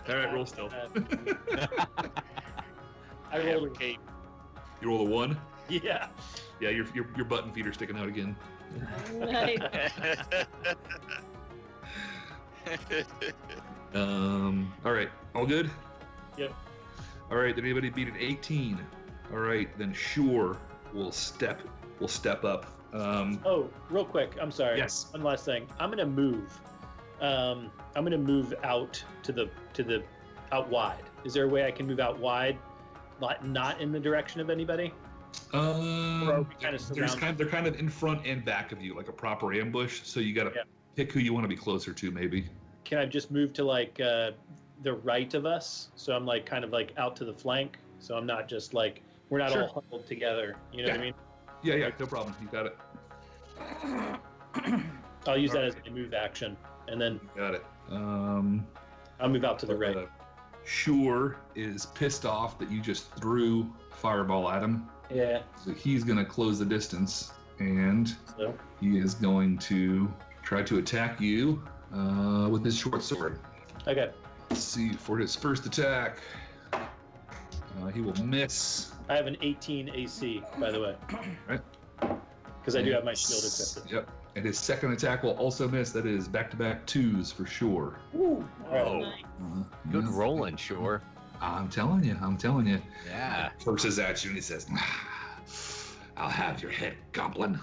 All right, roll stealth. I rolled a cape. You roll a 1. Yeah. Yeah, your button feet are sticking out again. Nice. All right, all good? Yep. All right, did anybody beat an 18? All right, then sure, we'll step up. Oh, real quick. I'm sorry. Yes. One last thing. I'm gonna move. I'm gonna move out to the out wide. Is there a way I can move out wide, not in the direction of anybody? Or are we kind of surrounded? They're kind of in front and back of you, like a proper ambush. So you got to pick who you want to be closer to, maybe. Can I just move to like the right of us? So I'm like kind of like out to the flank. So I'm not just like we're not all huddled together. You know what I mean? Yeah, no problem. You got it. I'll use that as a move action, and then Got it. I'll move out to the right. Sure is pissed off that you just threw fireball at him. Yeah. So he's going to close the distance, and So he is going to try to attack you with his short sword. okay. Let's see, for his first attack, he will miss. I have an 18 AC, by the way. Right. Because I do have my shield equipped. Yep. And his second attack will also miss. That is back-to-back 2s for sure. All right. Nice. Good Yeah. rolling, sure. I'm telling you. Yeah. Curses at you and he says, I'll have your head, goblin.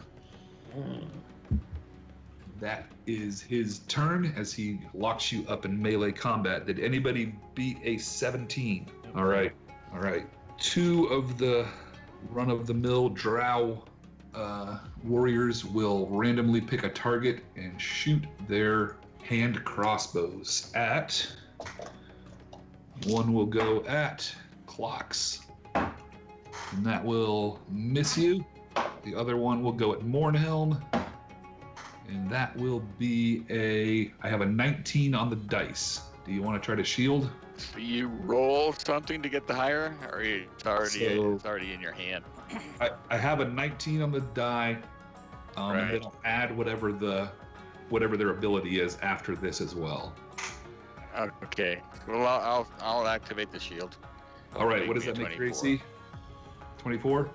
That is his turn as he locks you up in melee combat. Did anybody beat a 17? All right. 2 of the run-of-the-mill drow warriors will randomly pick a target and shoot their hand crossbows at. One will go at Clocks, and that will miss you. The other one will go at Mornhelm, and that will be I have a 19 on the dice. Do you want to try to shield? So you roll something to get the higher, or it's already in your hand? I have a 19 on the die, and then I'll add whatever their ability is after this as well. Okay. Well, I'll activate the shield. All right. What does that make your AC? 24.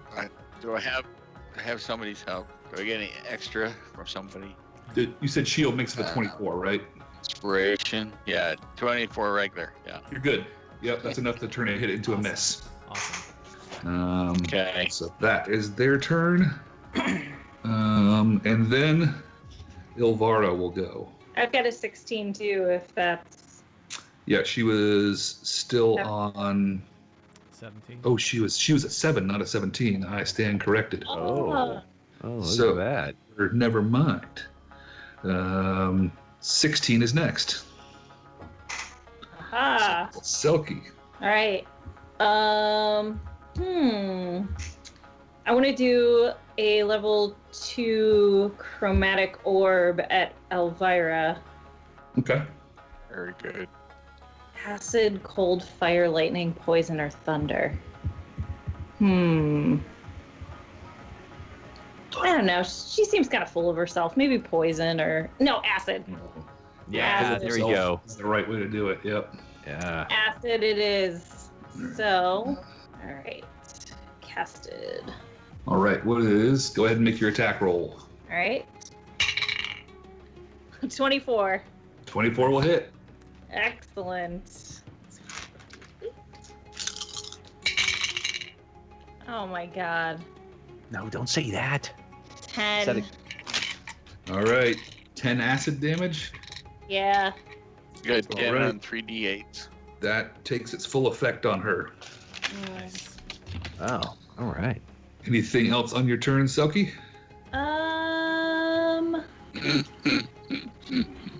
Do I have somebody's help? Do I get any extra from somebody? You said shield makes it a 24, right? Inspiration. Yeah, 24 regular. Yeah. You're good. Yep, that's enough to turn a hit into a miss. Awesome. Okay. So that is their turn. And then Ilvara will go. I've got a 16 too, if that's. Yeah, she was still on. 17. Oh, she was at 7, not a 17. I stand corrected. Oh, look So- at that. Or never mind. 16 is next. Aha. Selkie. All right. I want to do a level 2 chromatic orb at Elvira. Okay. Very good. Acid, cold, fire, lightning, poison, or thunder. I don't know. She seems kind of full of herself. Maybe poison or no acid. Yeah, there you go. That's the right way to do it. Yep. Yeah. Acid it is. So, all right. Casted. All right. What it is? Go ahead and make your attack roll. All right. 24. 24 will hit. Excellent. Oh my god. No, don't say that. 10. Said it. All right. 10 acid damage. Yeah. Good. All 10 right. on 3d8s. That takes its full effect on her. Oh, all right. Anything else on your turn, Selkie?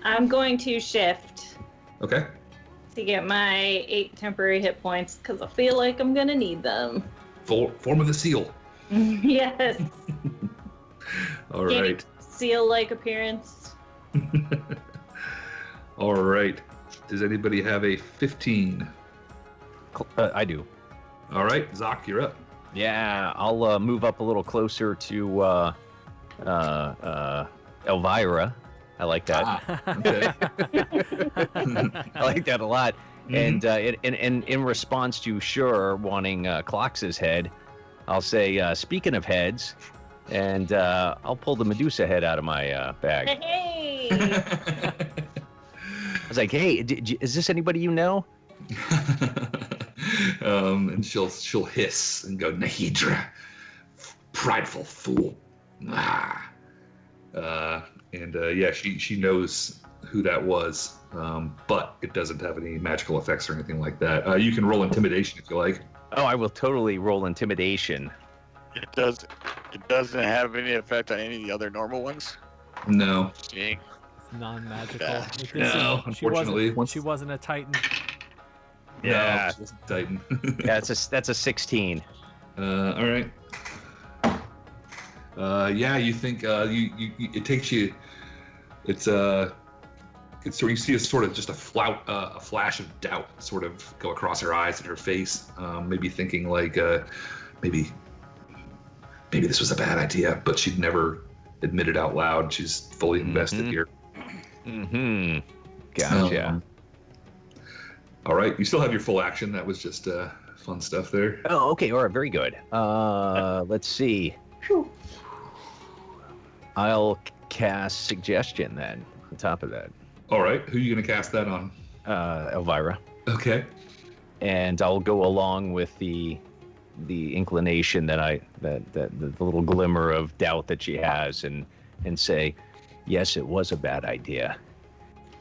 I'm going to shift Okay. to get my 8 temporary hit points because I feel like I'm gonna need them. Form of the seal. Yes. All Candy right. seal-like appearance. All right. Does anybody have a 15? I do. All right. Zoc, you're up. Yeah, I'll move up a little closer to Elvira. I like that. Okay. I like that a lot. And in response to Sure wanting Clox's head, I'll say, speaking of heads, and I'll pull the Medusa head out of my bag. Hey! I was like, hey, is this anybody you know? And she'll hiss and go, Nahidra, prideful fool. Ah. Yeah, she knows who that was, but it doesn't have any magical effects or anything like that. You can roll intimidation if you like. Oh, I will totally roll intimidation. It doesn't have any effect on any of the other normal ones. No. Dang. It's non-magical. Yeah. This No, is- unfortunately. she wasn't a Titan. Yeah. No, she wasn't Titan. Yeah, that's a 16. All right. Yeah, you think it takes you. It's sort of, you see a sort of just a flash of doubt sort of go across her eyes and her face. Maybe thinking like maybe this was a bad idea, but she'd never admit it out loud. She's fully invested here. Mm-hmm. Gotcha. All right, you still have your full action. That was just fun stuff there. Oh, okay. All right. Very good. Let's see. I'll cast suggestion then on top of that. All right, who are you gonna cast that on? Elvira. Okay. And I'll go along with the inclination that the little glimmer of doubt that she has and say, yes, it was a bad idea.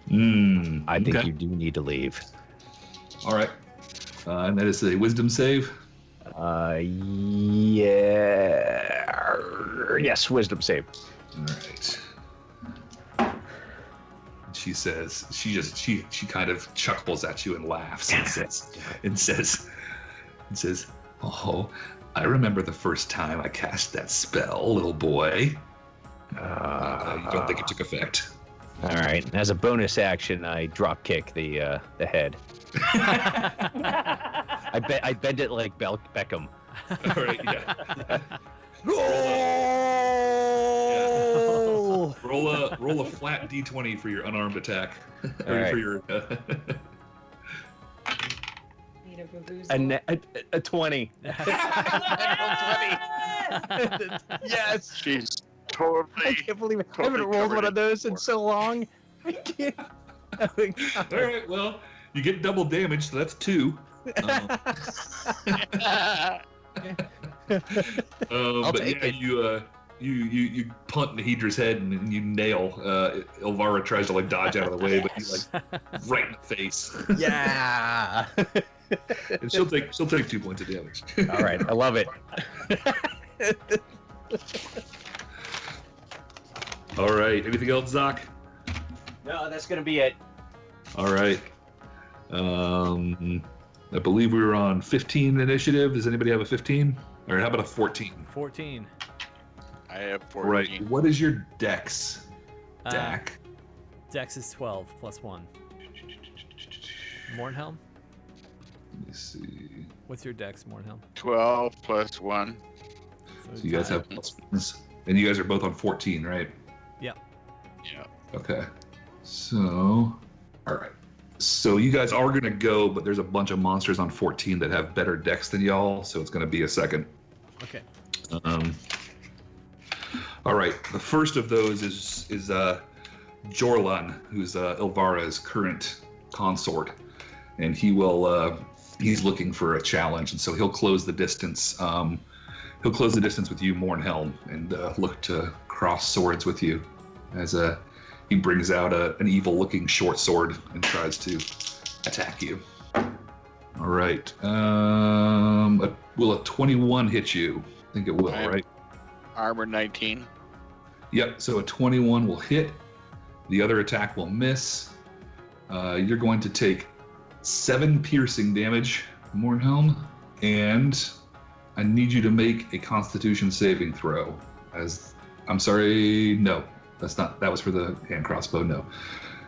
I think okay. you do need to leave. All right. And that is a wisdom save. Yeah. Yes, wisdom save. All right. She says, she kind of chuckles at you and laughs and says, oh, I remember the first time I cast that spell, little boy. You don't think it took effect? All right. As a bonus action, I drop kick the head. I bend it like Beckham. All right, yeah. Roll a flat d20 for your unarmed attack. All right. For your, Need a baboozle. A 20. Yes. She's I totally. can't believe it. I Totally haven't rolled covered one of in those in gore. so long. I can't. Oh my God. all right, well, you get double damage, so that's 2. I'll But take yeah, it. you punt Nahidra's head and you nail. Elvira tries to like dodge out of the way, but you like right in the face. Yeah. And she'll take 2 points of damage. All right. I love it. All right. Anything else, Zoc? No, that's gonna be it. All right. I believe we were on 15 initiative. Does anybody have a 15? Or how about a 14? 14. I have 14. Right. What is your dex, Dak? Dex is 12 plus 1. Mornhelm? Let me see. What's your dex, Mornhelm? 12 plus 1. So you guys have plus ones. And you guys are both on 14, right? Yep. Yeah. Okay. So, all right. So you guys are going to go, but there's a bunch of monsters on 14 that have better dex than y'all, so it's going to be a second. Okay. All right. The first of those is Jorlan, who's Elvira's current consort, and he will he's looking for a challenge, and so he'll close the distance he'll close the distance with you, Mornhelm, and look to cross swords with you as he brings out an evil-looking short sword and tries to attack you. All right. Will a 21 hit you? I think it will, right? Armor 19. Yep, so a 21 will hit. The other attack will miss. You're going to take 7 piercing damage, Mornhelm, and I need you to make a Constitution saving throw. I'm sorry, no, that was for the hand crossbow, no.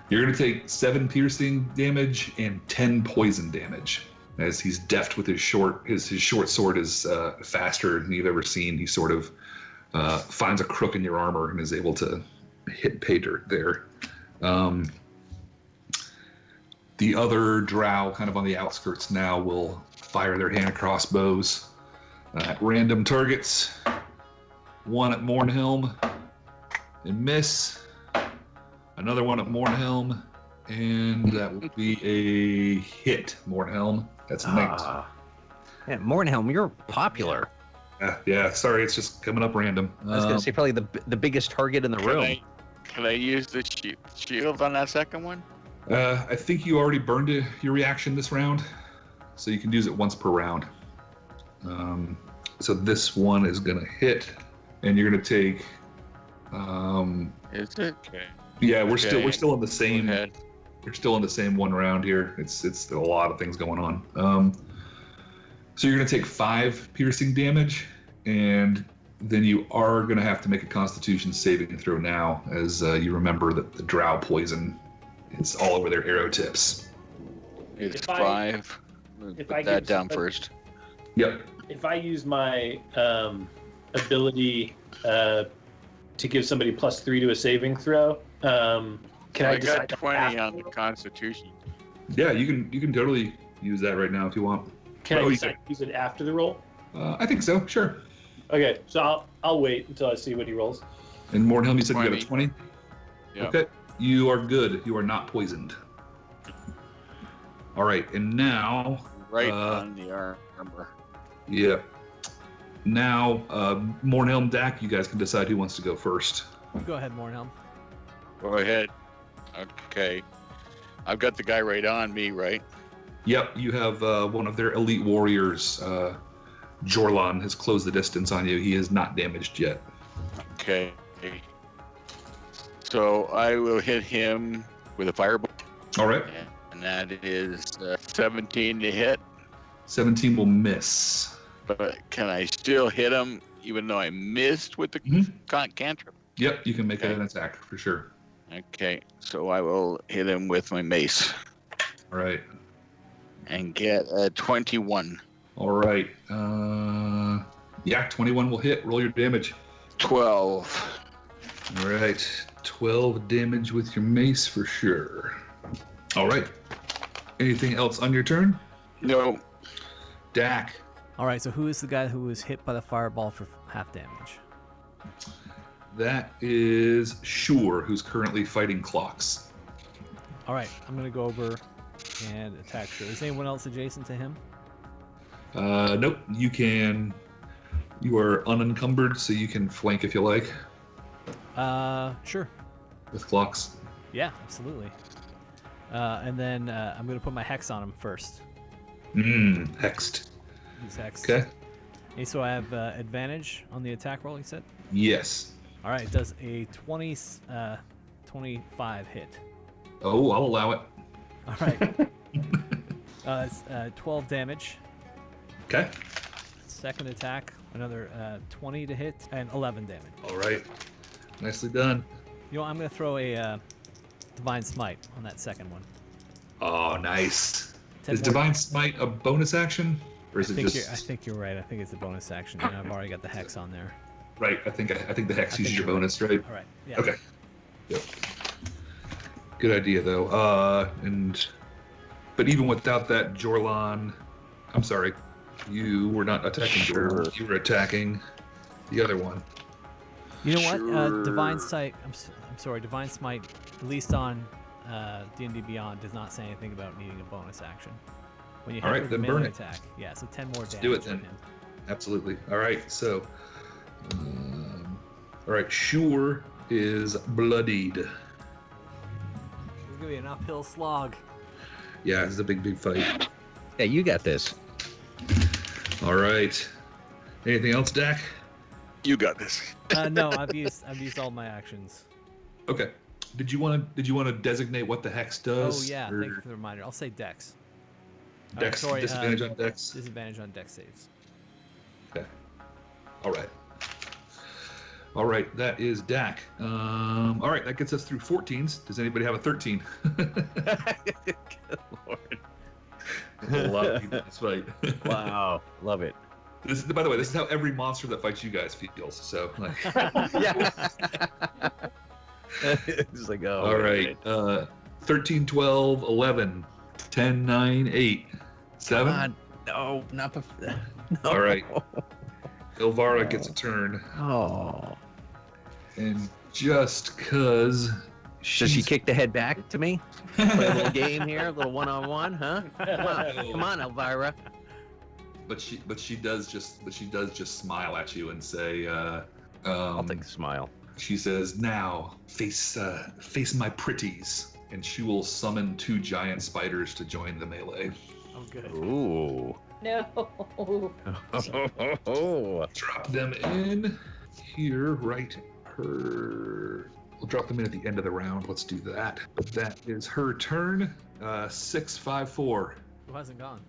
You're going to take 7 piercing damage and 10 poison damage. As he's deft with his short sword is faster than you've ever seen. He sort of finds a crook in your armor and is able to hit pay dirt there. The other drow, kind of on the outskirts now, will fire their hand crossbows at random targets. One at Mornhelm and miss. Another one at Mornhelm, and that will be a hit. Mornhelm. That's 19. Yeah, Mornhelm, you're popular. Yeah, sorry, it's just coming up random. I was going to say probably the biggest target in the room. Can I use the shield on that second one? I think you already burned your reaction this round, so you can use it once per round. So this one is going to hit, and you're going to take. Is it? Okay. Yeah, we're still in the same. Go ahead. We're still in the same one round here. It's a lot of things going on. So you're going to take 5 piercing damage, and then you are going to have to make a Constitution saving throw now, as you remember that the drow poison is all over their arrow tips. It's 5. Put that down first. Yep. If I use my ability to give somebody +3 to a saving throw, can I got decide 20 on the Constitution. Yeah, you can totally use that right now if you want. Can I decide to use it after the roll? I think so. Sure. Okay, so I'll wait until I see what he rolls. And Mornhelm, you said you got a 20? Yeah. Okay. You are good. You are not poisoned. All right, and now... Right on the armor. Yeah. Now, Mornhelm, Dak, you guys can decide who wants to go first. Go ahead, Mornhelm. Go ahead. Okay. I've got the guy right on me, right? Yep, you have one of their elite warriors. Jorlan has closed the distance on you. He is not damaged yet. Okay. So I will hit him with a fireball. All right. And that is 17 to hit. 17 will miss. But can I still hit him even though I missed with the cantrip? Yep, you can make an attack for sure. Okay, so I will hit him with my mace. All right. And get a 21. All right. Yeah, 21 will hit. Roll your damage. 12. All right. 12 damage with your mace for sure. All right. Anything else on your turn? No. Dak. All right, so who is the guy who was hit by the fireball for half damage? That is Shure, who's currently fighting clocks. All right, I'm going to go over and attack Shure. Is anyone else adjacent to him? Nope. You are unencumbered, so you can flank if you like. Sure. With clocks. Yeah, absolutely. And then I'm going to put my hex on him first. Hexed. He's hexed. Okay. And so I have advantage on the attack roll, he said? Yes. All right, it does a 25 hit. Oh, I'll allow it. All right. It's 12 damage. Okay. Second attack, another 20 to hit, and 11 damage. All right. Nicely done. You know, I'm going to throw a Divine Smite on that second one. Oh, nice. 10 Is more. Divine Smite a bonus action? Or is it just... I think you're right. I think it's a bonus action, and I've already got the hex on there. Right. I think the hex uses your bonus, right? All right. Yeah. Okay. Yep. Good idea, though. But even without that, Jorlan... I'm sorry. You were not attacking Jorlan. You were attacking the other one. You know what? Divine Sight. I'm sorry. Divine Smite, at least on D&D Beyond, does not say anything about needing a bonus action. When you hit All right, with a then burn melee it. attack. Yeah, so 10 more damage do it on then. him. Absolutely. All right. So, all right. Sure is bloodied. It's gonna be an uphill slog. Yeah, it's a big fight. Yeah, you got this. All right. Anything else, Dak? You got this. No, I've used all my actions. Okay. Did you want to designate what the hex does? Oh yeah, or thank you for the reminder. I'll say Dex. Dex Sorry, disadvantage on Dex. Disadvantage on Dex saves. Okay. All right. All right. That is Dak. All right. That gets us through 14s. Does anybody have a 13? Good Lord. A lot of people in this fight. Wow, love it. This is, by the way, this is how every monster that fights you guys feels. So, like, Yeah. It's like, oh. all right. 13, 12, 11, 10, 9, 8, 7. God, no, not before. No. All right. Ilvara gets a turn. Oh. And just because Does she kick the head back to me? Play a little game here, a little one-on-one, huh? Come on, Elvira. But she does just smile at you and say, I'll take a smile. She says, "Now face my pretties," and she will summon 2 giant spiders to join the melee. Oh good. Ooh. No. Drop them in here, right? We'll drop them in at the end of the round. Let's do that. But that is her turn. 6, 5, 4. Who hasn't gone?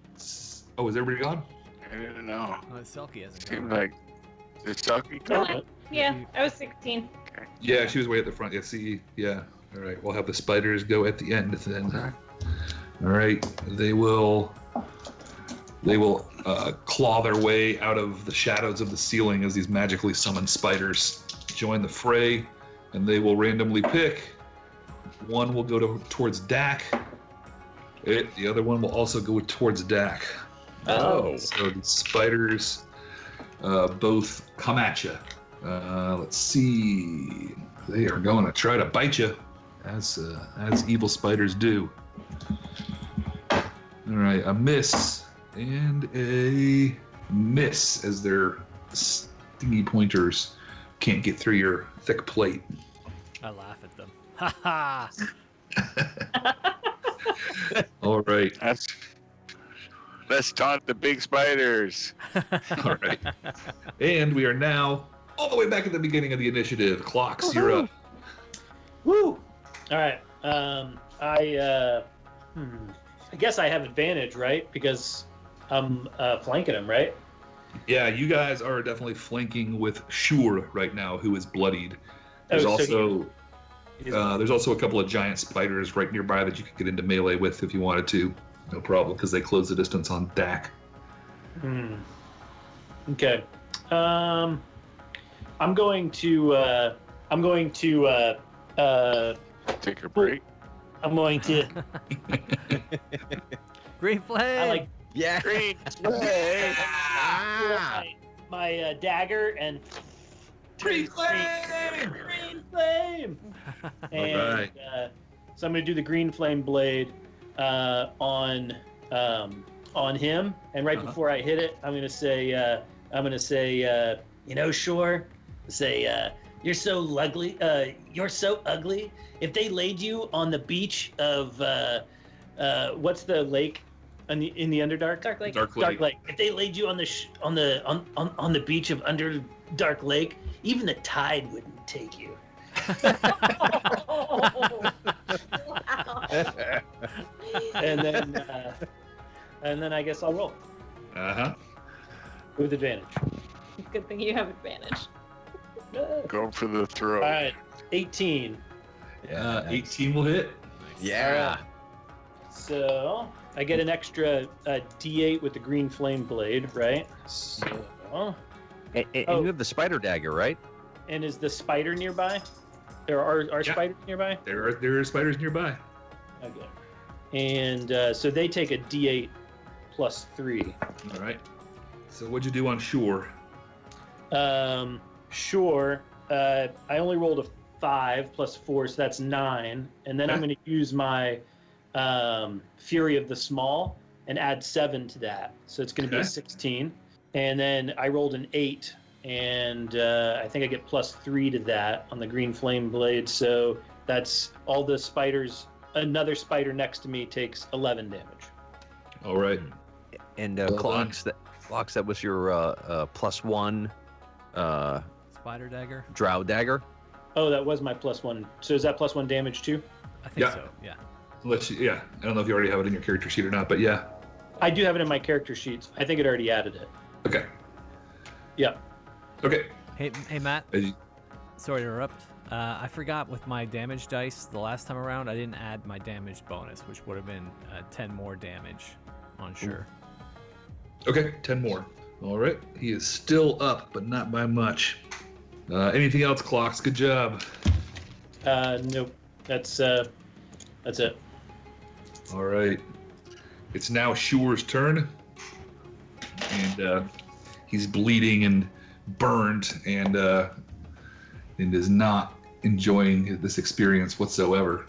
Oh, is everybody gone? I didn't know. Oh, Selkie hasn't Seemed gone. like the Chucky coming. Yeah, I was 16. Yeah, she was way at the front. Yeah, see, yeah. All right, we'll have the spiders go at the end then. All right, they will claw their way out of the shadows of the ceiling as these magically summoned spiders join the fray, and they will randomly pick. One will go towards Dak. The other one will also go towards Dak. Oh. So the spiders both come at you. Let's see. They are going to try to bite you, as evil spiders do. All right, a miss and a miss as their stingy pointers can't get through your thick plate. I laugh at them. Ha ha! All right. Let's taunt the big spiders. All right. And we are now all the way back at the beginning of the initiative. Clocks, you're up. Woo! All right. I guess I have advantage, right? Because I'm flanking him, right? Yeah, you guys are definitely flanking with Shure right now, who is bloodied. There's So there's also a couple of giant spiders right nearby that you could get into melee with if you wanted to. No problem, because they close the distance on Dak. Okay. I'm going to Take a break. I'm going to Green flame. I like Yeah. Green. my dagger and Green flame. And Alright. so I'm going to do the green flame blade on him, and right before I hit it, I'm going to say, you know, Shore, say, you're so ugly. You're so ugly. If they laid you on the beach of what's the lake in the Underdark? Dark Lake. Dark Dark Lake. Lake. If they laid you on the beach of Underdark Lake, even the tide wouldn't take you. Wow. And then I guess I'll roll with advantage. Good thing you have advantage. Go for the throw. All right, 18. 18 will hit. Yeah. So I get an extra D8 with the green flame blade, right? So, And you have the spider dagger, right? and is the spider nearby? There are spiders nearby. There are spiders nearby. Okay. And so they take a D8 plus 3. All right. So what'd you do on Shore? Sure. I only rolled a 5 plus 4, so that's 9. And then I'm going to use my Fury of the Small and add 7 to that. So it's going to be a 16. And then I rolled an 8, and I think I get +3 to that on the green flame blade. So that's all the spiders. Another spider next to me takes 11 damage. All right. And Well Clocks, that was your +1 Spider dagger. drow dagger. Oh, that was my +1. So is that +1 damage too? I think Yeah. so. Yeah. Yeah. I don't know if you already have it in your character sheet or not, but yeah. I do have it in my character sheets. I think it already added it. Okay. Yeah. Okay. Hey, Matt. As you- Sorry to interrupt. I forgot with my damage dice the last time around, I didn't add my damage bonus, which would have been 10 more damage on sure. Okay, 10 more. All right. He is still up, but not by much. Anything else, Clocks? Good job. Nope. That's it. All right. It's now Shure's turn. And he's bleeding and burned and is not enjoying this experience whatsoever.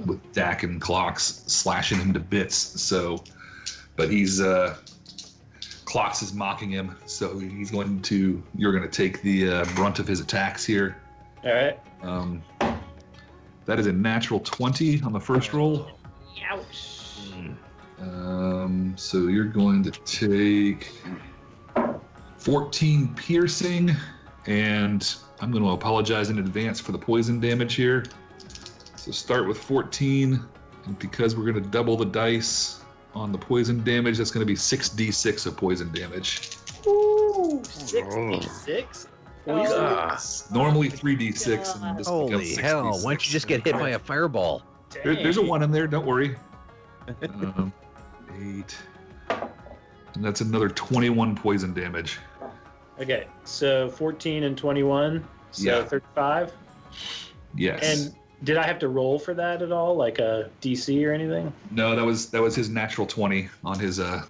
With Dak and Clocks slashing him to bits. So, but Clocks is mocking him, so you're going to take the brunt of his attacks here. All right. That is a natural 20 on the first roll. Ouch. So you're going to take 14 piercing, and I'm going to apologize in advance for the poison damage here. So start with 14, and because we're going to double the dice on the poison damage, that's going to be 6d6 of poison damage. Ooh, 6d6? Normally 3d6. And this Holy becomes hell! 6d6. Why don't you just get hit by a fireball? There's a 1 in there, don't worry. 8. And that's another 21 poison damage. Okay, so 14 and 21, so Yeah. 35. Yes. And did I have to roll for that at all, like a DC or anything? No, that was his natural 20 on his attack.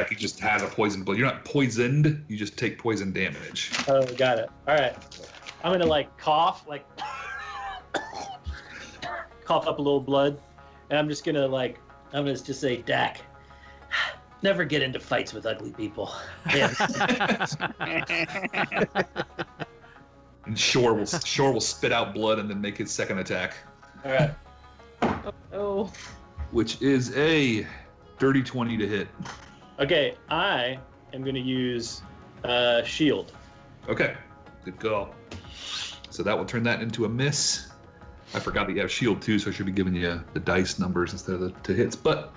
He just has a poison blow. You're not poisoned, you just take poison damage. Oh, got it. All right. I'm going to cough, cough up a little blood. And I'm just going to I'm going to just say, Dak, never get into fights with ugly people. Yeah. And Shore will spit out blood and then make his second attack, All right. Oh. which is a dirty 20 to hit. Okay, I am going to use shield. Okay, good call. So that will turn that into a miss. I forgot that you have shield too, so I should be giving you the dice numbers instead of the hits. But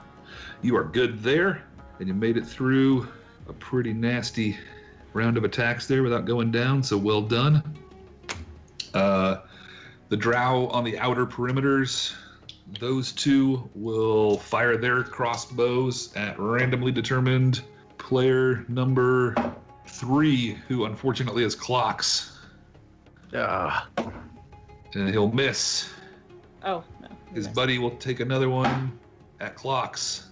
you are good there, and you made it through a pretty nasty round of attacks there without going down. So well done. The drow on the outer perimeters, those two will fire their crossbows at randomly determined player number 3, who unfortunately has Clocks. And he'll miss. Oh, no. His buddy will take another one at Clocks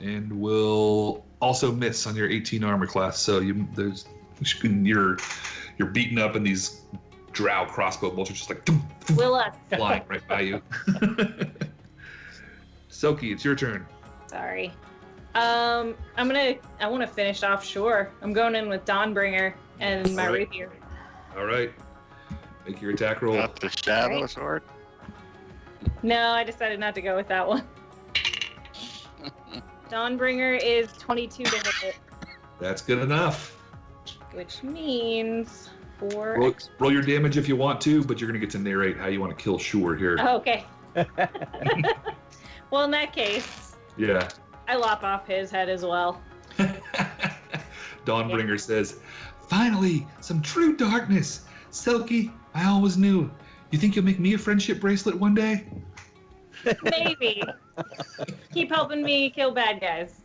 and will also miss on your 18 armor class. So you're beaten up, and these drow crossbow bolts are just Willa. flying right by you. Soki, it's your turn. Sorry. I want to finish off Shore. I'm going in with Dawnbringer and my All right. rapier. All right. Make your attack roll. Not the shadow sword. No, I decided not to go with that one. Dawnbringer is 22 to hit, That's good enough. which means 4. Roll your damage if you want to, but you're going to get to narrate how you want to kill Shore here. Oh, okay. Well, in that case, Yeah. I lop off his head as well. Dawnbringer says, "Finally, some true darkness. Selkie, I always knew. You think you'll make me a friendship bracelet one day?" Maybe. Keep helping me kill bad guys.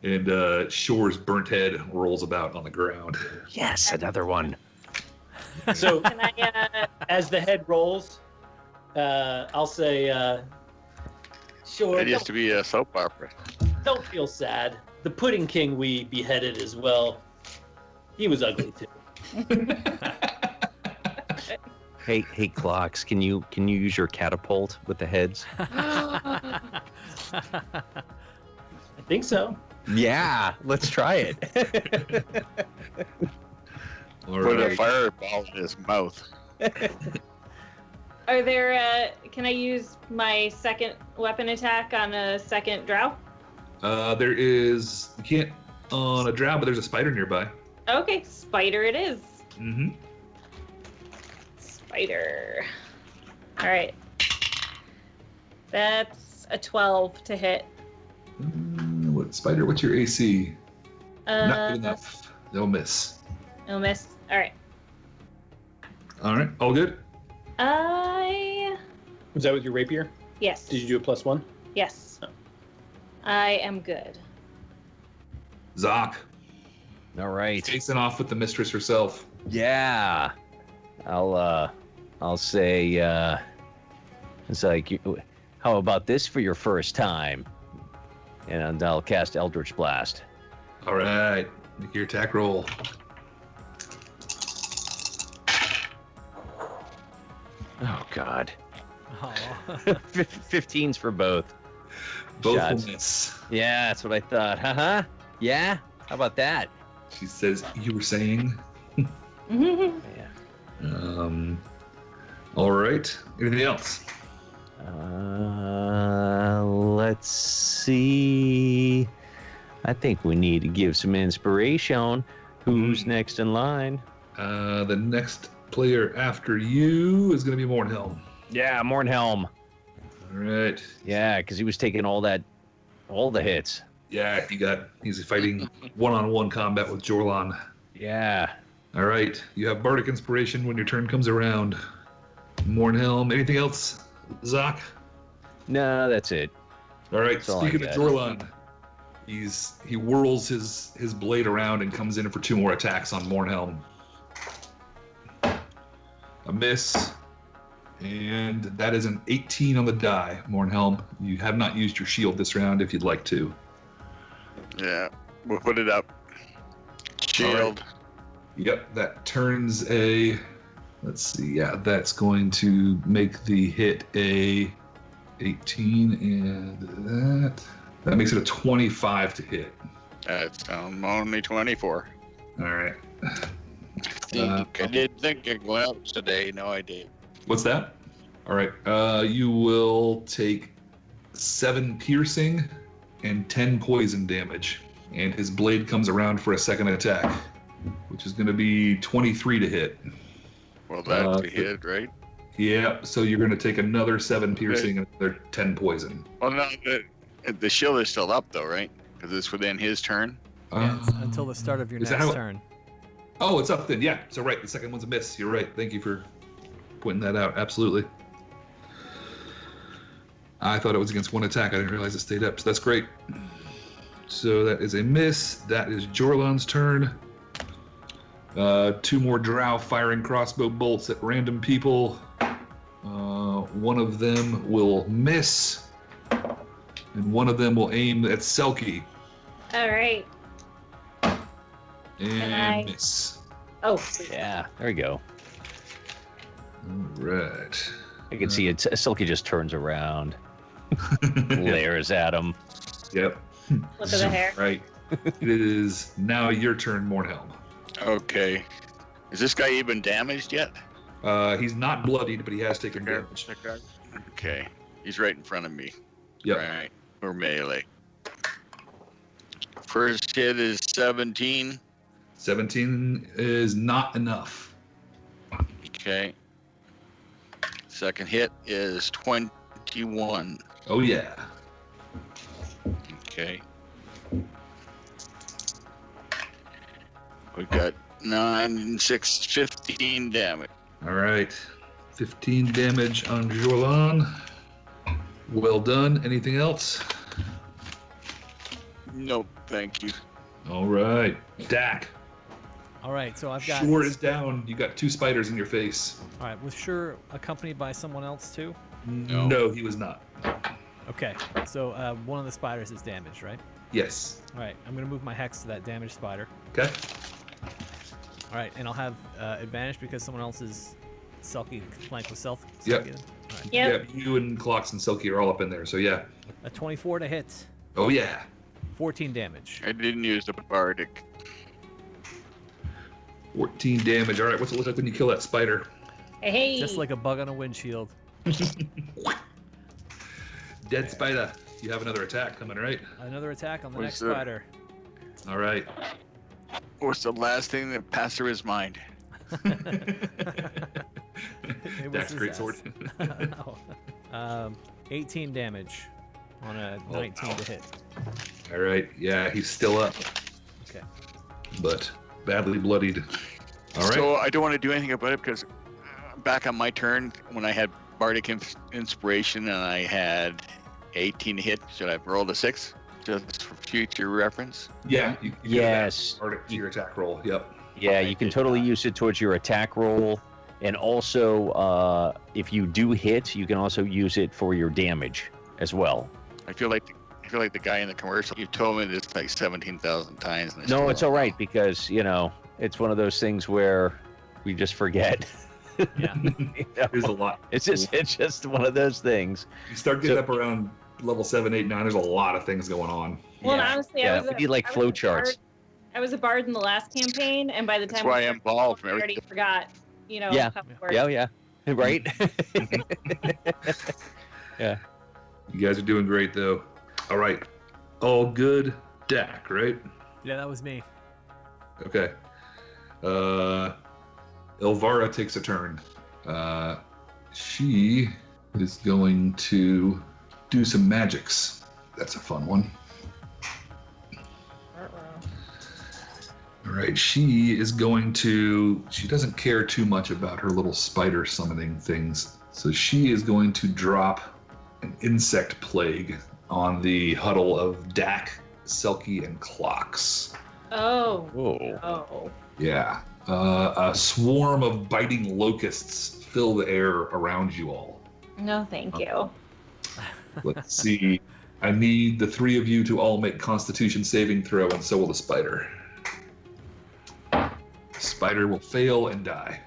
And Shore's burnt head rolls about on the ground. Yes, another one. So Can I, as the head rolls, I'll say, sure, It used to be a soap opera. don't feel sad. The Pudding King we beheaded as well. He was ugly too. Hey, Clocks, can you use your catapult with the heads? think so. Yeah, let's try it. All Put a right. fireball in his mouth. Are there? Can I use my second weapon attack on a second drow? There is, you can't on a drow, but there's a spider nearby. Okay, spider it is. Mm-hmm. Spider. All right. That's a 12 to hit. What's your AC? Not good Uh, enough. They'll miss. no miss. All right. All right, all good? Was that with your rapier? Yes. Did you do a +1? Yes. Oh. I am good. Zoc, All right. facing off with the mistress herself. Yeah. I'll say, it's like, how about this for your first time? And I'll cast Eldritch Blast. All right, make your attack roll. Oh, God. Oh. 15s for both. Both Shots. will miss. Yeah, that's what I thought. Uh-huh. Yeah? How about that? She says, you were saying? Yeah. All right, anything else? Let's see. I think we need to give some inspiration. Who's next in line? The next player after you is going to be Mornhelm. Yeah, Mornhelm. All right. Yeah, because he was taking all the hits. Yeah, he's fighting one-on-one combat with Jorlan. Yeah. All right, you have Bardic Inspiration when your turn comes around. Mornhelm, anything else, Zoc? No, that's it. All right, That's all I speaking of got. Jorlan, he whirls his blade around and comes in for 2 more attacks on Mornhelm. A miss, and that is an 18 on the die, Mornhelm. You have not used your shield this round if you'd like to. Yeah, we'll put it up. Shield. Yep, that turns a, let's see, yeah, that's going to make the hit a 18, and that makes it a 25 to hit. That's only 24. All right. I didn't think I'd go out today. No, I did. What's that? All right. You will take 7 piercing and 10 poison damage, and his blade comes around for a second attack, which is going to be 23 to hit. Well, that's a hit, right? Yeah. So you're going to take another 7 piercing and another 10 poison. Well, no, the shield is still up, though, right? Because it's within his turn. Yeah, it's until the start of your is that next how- turn. Oh, it's up then. Yeah. So right, the second one's a miss. You're right. Thank you for pointing that out. Absolutely. I thought it was against one attack. I didn't realize it stayed up. So that's great. So that is a miss. That is Jorlan's turn. 2 more drow firing crossbow bolts at random people. One of them will miss, and one of them will aim at Selkie All right. and miss. Oh. Yeah, there we go. All right. I can see it. Silky just turns around, glares at him. Yep. Flip of the hair. Right. It is now your turn, Mornhelm. Okay. Is this guy even damaged yet? He's not bloodied, but he has taken damage. Okay. He's right in front of me. Yep. Right. Or melee. First hit is 17. 17 is not enough. Okay. Second hit is 21. Oh, yeah. Okay. We got 9 and 6, 15 damage. All right. 15 damage on Jorlan. Well done. Anything else? Nope, thank you. All right. Dak. All right, so I've got. Sure is down. You got 2 spiders in your face. All right, was Sure accompanied by someone else too? No, he was not. Okay, so one of the spiders is damaged, right? Yes. All right, I'm gonna move my hex to that damaged spider. Okay. All right, and I'll have advantage because someone else is Selkie flanked with Selkie. Yep. Then? All right. Yep. Yeah, you and Clocks and Silky are all up in there, so yeah. A 24 to hit. Oh, yeah. 14 damage. I didn't use the bardic. 14 damage. All right, what's it look like when you kill that spider? Hey. Just like a bug on a windshield. Dead spider. You have another attack coming, right? Another attack on the What's next that? spider. All right. What's the last thing that passed through his mind? It was That's his great ass. sword. 18 damage on a 19 to hit. All right. Yeah, he's still up, Okay. but badly bloodied. All right. So I don't want to do anything about it because back on my turn when I had bardic inspiration and I had 18 to hit, should I have rolled a 6 just for future reference? Yeah. You Yes. Bardic to your attack roll. Yep. Yeah, you can totally use it towards your attack roll, and also if you do hit, you can also use it for your damage as well. I feel like the guy in the commercial. You told me this like 17,000 times. And I No, still it's don't all know. right because it's one of those things where we just forget. Yeah. There's a lot. It's just one of those things. You start getting up around level 7, 8, 9. There's a lot of things going on. Well, and Yeah. honestly, Yeah, I was we need, like, I was flow a charts. bard- I was a bard in the last campaign, and by the That's time why we I'm started, involved I from already forgot. Yeah. How it works. Yeah, right. You guys are doing great, though. All right. All good. Dak, right? Yeah, that was me. Okay. Elvira takes a turn. She is going to do some magics. That's a fun one. All right, she is going to. She doesn't care too much about her little spider summoning things, so she is going to drop an insect plague on the huddle of Dak, Selkie, and Clocks. Oh. Whoa. Oh. Yeah. A swarm of biting locusts fill the air around you all. No, thank you. Let's see. I need the three of you to all make Constitution saving throw, and so will the spider. Spider will fail and die.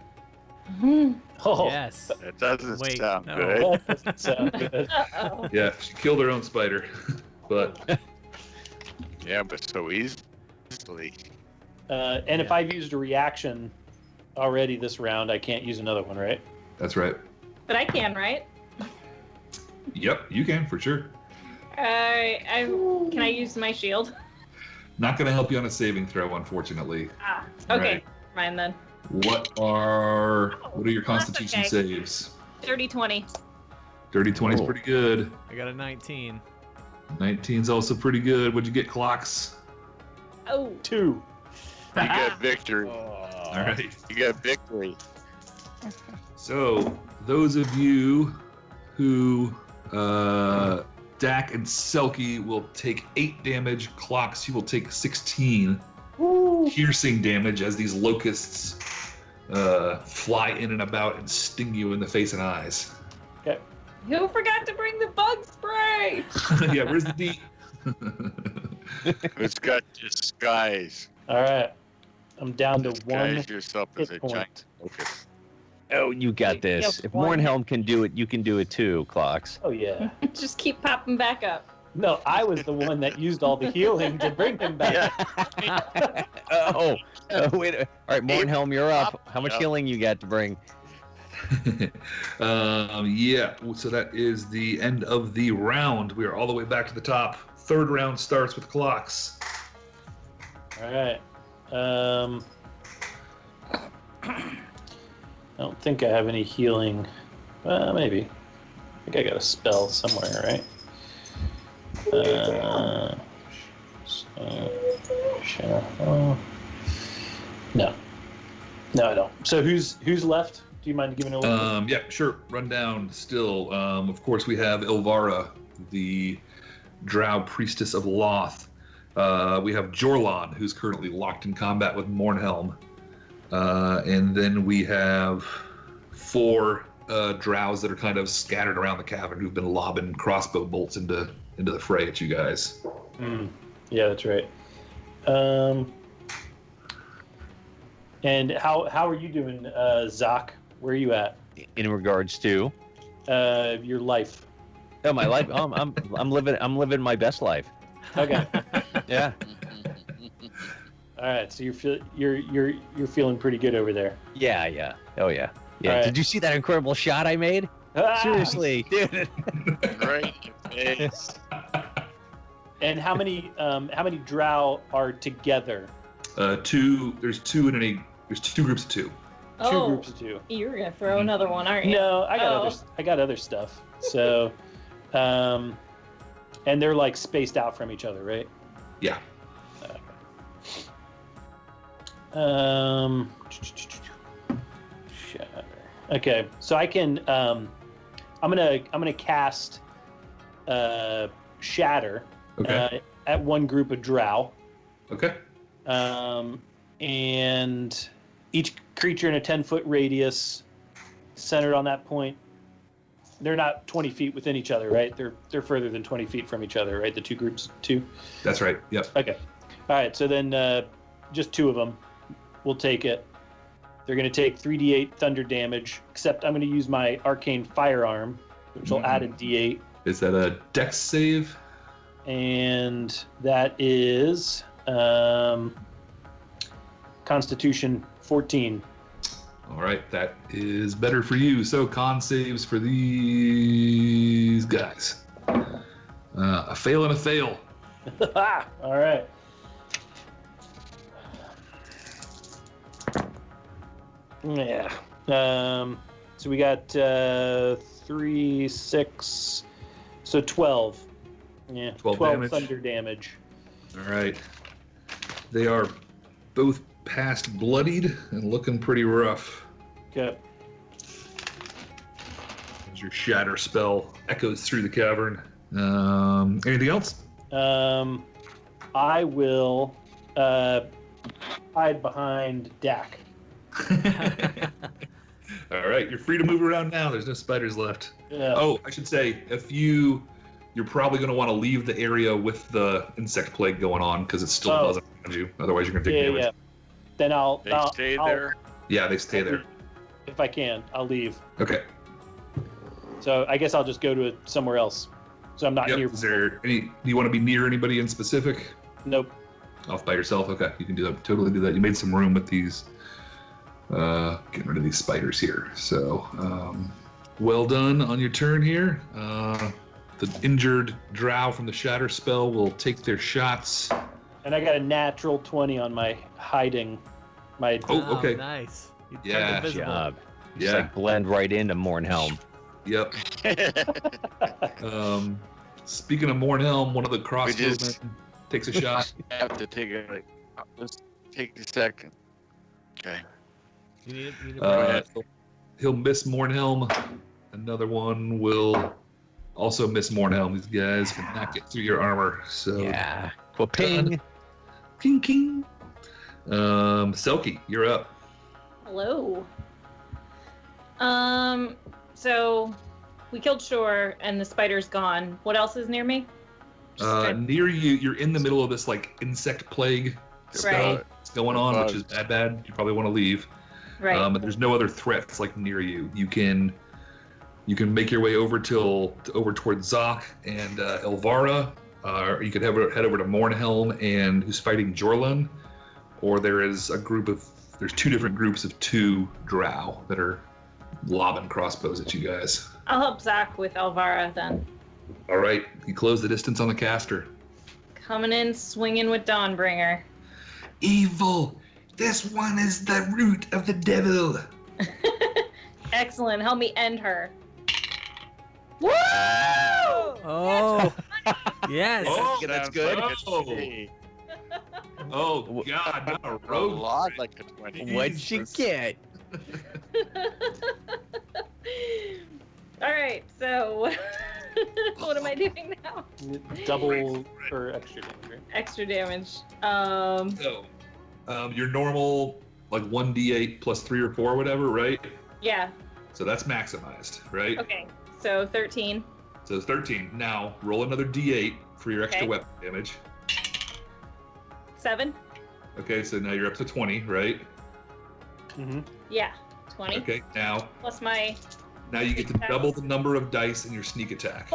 Oh, Yes. That doesn't Wait, sound no. good. that doesn't sound good. Uh-oh. Yeah, she killed her own spider, but Yeah, but so easily. And if I've used a reaction already this round, I can't use another one, right? that's right. But I can, right? Yep, you can for sure. Can I use my shield? Not going to help you on a saving throw, unfortunately. Ah. Okay. Right. Fine then. What are your that's Constitution okay. saves? 30-20. Dirty 20 is Oh. pretty good. I got a 19. 19's also pretty good. What'd you get, Clocks? Oh. 2. You got victory. All right. You got victory. So, those of you who, Dak and Selkie will take 8 damage. Clocks, you will take 16 piercing damage as these locusts fly in and about and sting you in the face and eyes. Who forgot to bring the bug spray? Yeah, where's the D? Who's got disguise? All right. I'm down to 1. Disguise yourself as a hit point. giant locust. Oh, you got this. If Mornhelm can do it, you can do it too, Clocks. Oh, yeah. Just keep popping back up. No, I was the one that used all the healing to bring him back. Oh, wait. All right, Mornhelm, you're up. How much Yeah. healing you got to bring? Yeah, so that is the end of the round. We are all the way back to the top. Third round starts with Clocks. All right. I don't think I have any healing. Maybe. I think I got a spell somewhere, right? No. No, I don't. So who's left? Do you mind giving a little? Yeah, sure. Run down still. Of course, we have Ilvara, the Drow priestess of Loth. We have Jorlon, who's currently locked in combat with Mornhelm. And then we have 4 drows that are kind of scattered around the cavern who've been lobbing crossbow bolts into the fray at you guys. Yeah, that's right. And how are you doing, Zach? Where are you at? In regards to Your life. my life, I'm living my best life. Okay. Yeah. All right, so you're feeling pretty good over there. Yeah. Oh yeah. Yeah. Right. Did you see that incredible shot I made? Ah! Seriously, dude. Right in the face. And how many drow are together? Two. There's two there's two groups of two. Two Oh, groups of two. you're gonna throw another one, aren't you? No, I got Oh. I got other stuff. So, and they're like spaced out from each other, right? Yeah. Shatter. Okay, so I can. I'm gonna cast Shatter Okay. at one group of drow. Okay. And each creature in a 10-foot radius centered on that point. They're not 20 feet within each other, right? They're further than 20 feet from each other, right? The two groups, two. That's right. Yep. Okay. All right. So then, just two of them will take it. They're going to take 3d8 thunder damage. Except I'm going to use my arcane firearm, which will add a d8, Is that a dex save? and that is Constitution 14. All right, that is better for you. So con saves for these guys. A fail and a fail. All right. Yeah. So we got 3, 6, so 12. Yeah. 12 damage. thunder damage. All right. They are both past bloodied and looking pretty rough. Okay. As your shatter spell echoes through the cavern. Anything else? I will hide behind Dak. All right, you're free to move around now. There's no spiders left. Yeah. Oh, I should say, if you're probably going to want to leave the area with the insect plague going on because it still doesn't around you. Otherwise, you're going to take damage. Yeah. Then I'll Stay there. Yeah, they stay there. If I can, I'll leave. Okay. So I guess I'll just go to somewhere else. So I'm not Yep. near. Is there any? Do you want to be near anybody in specific? Nope. Off by yourself? Okay, you can do that. Totally do that. You made some room with these. Getting rid of these spiders here. So, well done on your turn here. The injured drow from the shatter spell will take their shots. And I got a natural 20 on my hiding. My Oh, okay. Nice. You turned Yeah. invisible. Job. Just Yeah. like blend right into Mornhelm. Yep. Speaking of Mornhelm, one of the crossbowmen takes a shot. Have to take a. Let's take a second. Okay. You need a He'll miss Mornhelm. Another one will also miss Mornhelm. These guys cannot get through your armor. So Yeah. Well, ping. King king. Selkie, you're up. Hello. So we killed Shore and the spider's gone. What else is near me? Near you, you're in the middle of this like insect plague spell Right. that's going on, which is bad. You probably want to leave. Right. But there's no other threats like near you. You can make your way over towards Zoc and Elvara. Or you could head over to Mornhelm and who's fighting Jorlun. Or there's two different groups of 2 drow that are lobbing crossbows at you guys. I'll help Zach with Elvara then. All right, you close the distance on the caster. Coming in, swinging with Dawnbringer. Evil! This one is the root of the devil! Excellent. Help me end her. Woo! Oh, yes. Oh, that's good. Oh God, not a A rogue. lot like a 20. What'd she get? All right, so what am I doing now? double or extra damage, right? Extra damage. So, your normal like 1d8 plus 3 or 4, whatever, right? Yeah. So that's maximized, right? Okay. So 13. So it's 13. Now roll another d8 for your extra Okay. weapon damage. 7. Okay, so now you're up to 20, right? Mm-hmm. Yeah. 20. Okay, now Plus my Now you get to double the number of dice in your sneak attack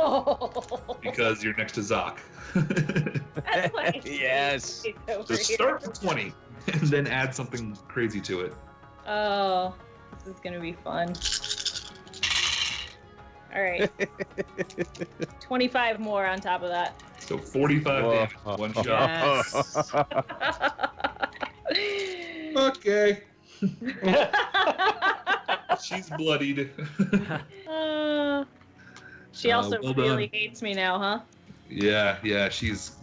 because you're next to Zoc. That's why Yes. So start with 20 and then add something crazy to it. Oh, this is gonna be fun. All right. 25 more on top of that. So 45 damage, one shot. Yes. Okay. She's bloodied. She also well really done. hates me now, huh? Yeah, she is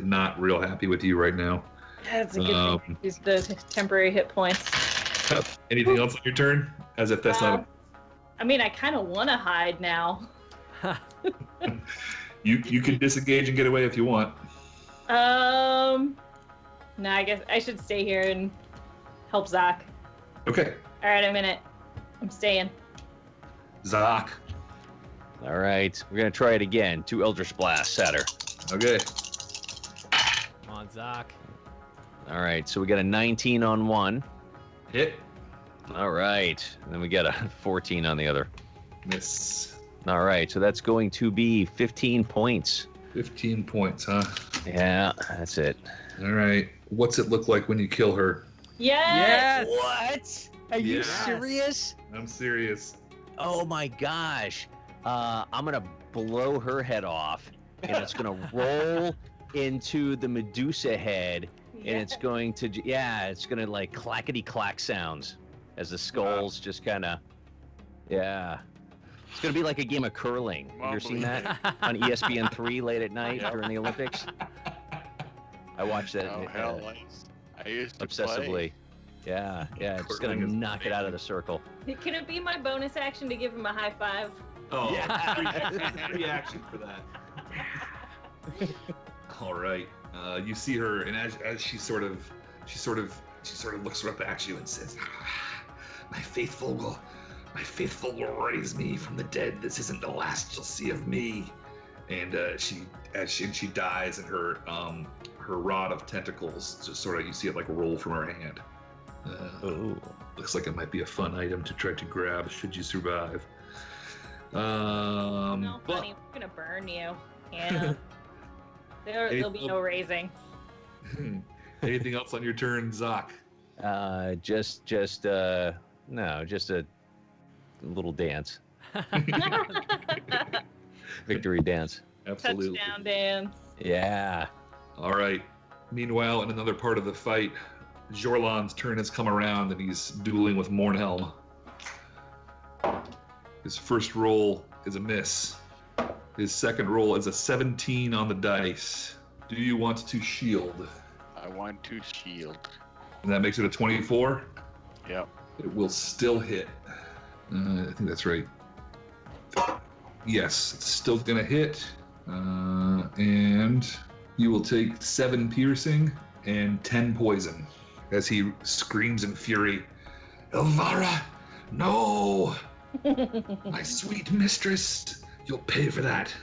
not real happy with you right now. That's a good thing. Use the temporary hit points. Anything else on your turn? As if that's not. I mean, I kind of want to hide now. You can disengage and get away if you want. No, I guess I should stay here and help Zoc. Okay. All right, I'm in it. I'm staying. Zoc. All right, we're gonna try it again. 2 Eldritch Blasts at her. Okay. Come on, Zoc. All right, so we got a 19 on one. Hit. All right, and then we got a 14 on the other. Miss. All right, so that's going to be 15 points. 15 points, huh? Yeah, that's it. All right. What's it look like when you kill her? Yes. What? Are you Yes. serious? I'm serious. Oh my gosh. I'm gonna blow her head off, and it's gonna roll into the Medusa head, and it's going to, it's gonna like clackety clack sounds as the skulls just kind of, It's gonna be like a game of curling. Have you ever seen that on ESPN3 late at night during the Olympics? I watched that Oh, hell, I used to obsessively. play. Yeah, it's gonna Curling is knock it out of the circle. Can it be my bonus action to give him a high five? Oh, Yeah. free action for that. All right. You see her, and as she sort of looks up at you and says, "My faithful will raise me from the dead. This isn't the last you'll see of me." And she dies, and her rod of tentacles just sort of, you see it like roll from her hand. Looks like it might be a fun item to try to grab should you survive. No, honey, we're gonna burn you. Yeah. There'll be no raising. Anything else on your turn, Zoc? Just a little dance. Victory dance. Absolutely. Touchdown dance. Yeah. All right. Meanwhile, in another part of the fight, Jorlan's turn has come around and he's dueling with Mornhelm. His first roll is a miss. His second roll is a 17 on the dice. Do you want to shield? I want to shield. And that makes it a 24? Yep. It will still hit. I think that's right. Yes, it's still going to hit. And you will take 7 piercing and 10 poison as he screams in fury, "Elvira, no! My sweet mistress, you'll pay for that."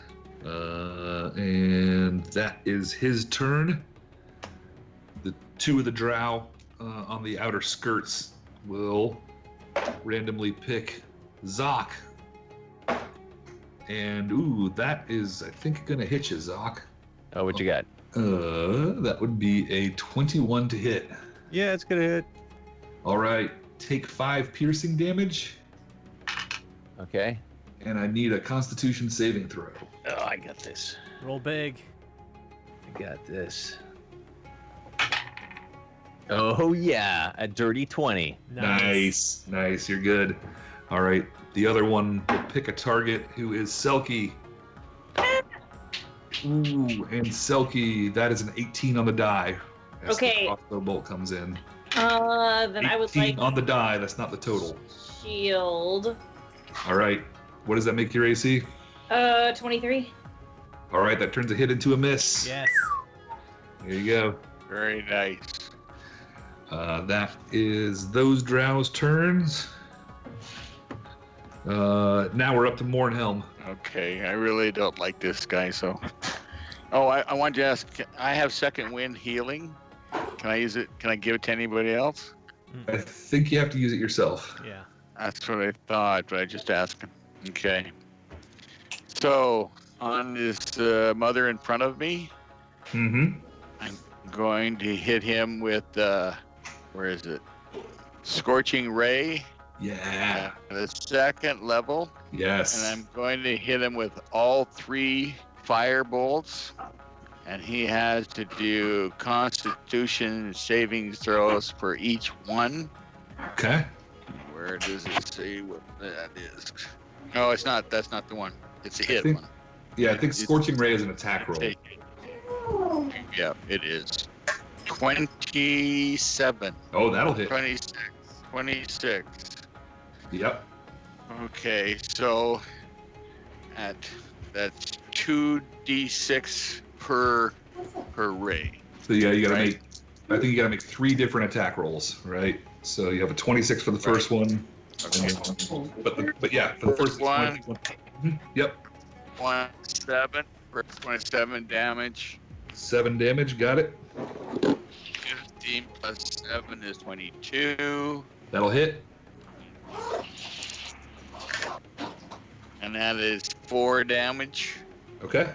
And that is his turn. The 2 of the drow on the outer skirts will randomly pick Zoc. And that is, I think, gonna hit you, Zoc. Oh, what you got? That would be a 21 to hit. Yeah, it's gonna hit. All right, take 5 piercing damage, Okay. and I need a Constitution saving throw. Oh, I got this. Roll big. I got this. Oh yeah, a dirty 20. Nice, you're good. All right, the other one will pick a target who is Selkie. Ooh, and Selkie, that is an 18 on the die. As Okay. The crossbow bolt comes in. Then I would 18 like on the die, that's not the total. shield. All right, what does that make your AC? 23. All right, that turns a hit into a miss. Yes. There you go. Very nice. That is those drow's turns. Now we're up to Mornhelm. Okay, I really don't like this guy, so. Oh, I wanted to ask, I have second wind healing. Can I use it? Can I give it to anybody else? I think you have to use it yourself. Yeah. That's what I thought, but I just asked him. Okay. So, on this mother in front of me, Mm-hmm. I'm going to hit him with, where is it? Scorching Ray. Yeah. The second level. Yes. And I'm going to hit him with all 3 fire bolts. And he has to do Constitution saving throws for each one. Okay. Where does it say what that is? No, it's not. That's not the one. It's a hit one. Yeah, I think Scorching Ray is an attack roll. Yeah, it is. 27. Oh, that'll hit. 26. Yep. Okay, so that's 2d6 per ray. So yeah, you gotta make. I think you gotta make 3 different attack rolls, right? So you have a 26 for the first one. Okay. But yeah, for the first one. Yep. 27 for 27 damage. 7 damage. Got it. 15 plus 7 is 22. That'll hit. And that is 4 damage. Okay.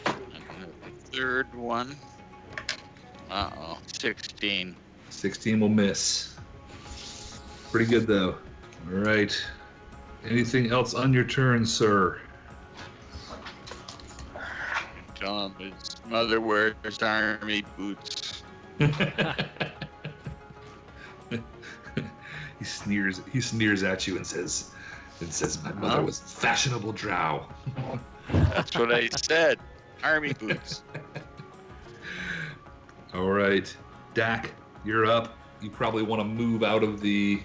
And the third one. 16. 16 will miss. Pretty good though. All right. Anything else on your turn, sir? Tell him his mother wears army boots. He sneers at you and says, my mother was fashionable drow. That's what I said. Army boots. All right. Dak, you're up. You probably want to move out of the...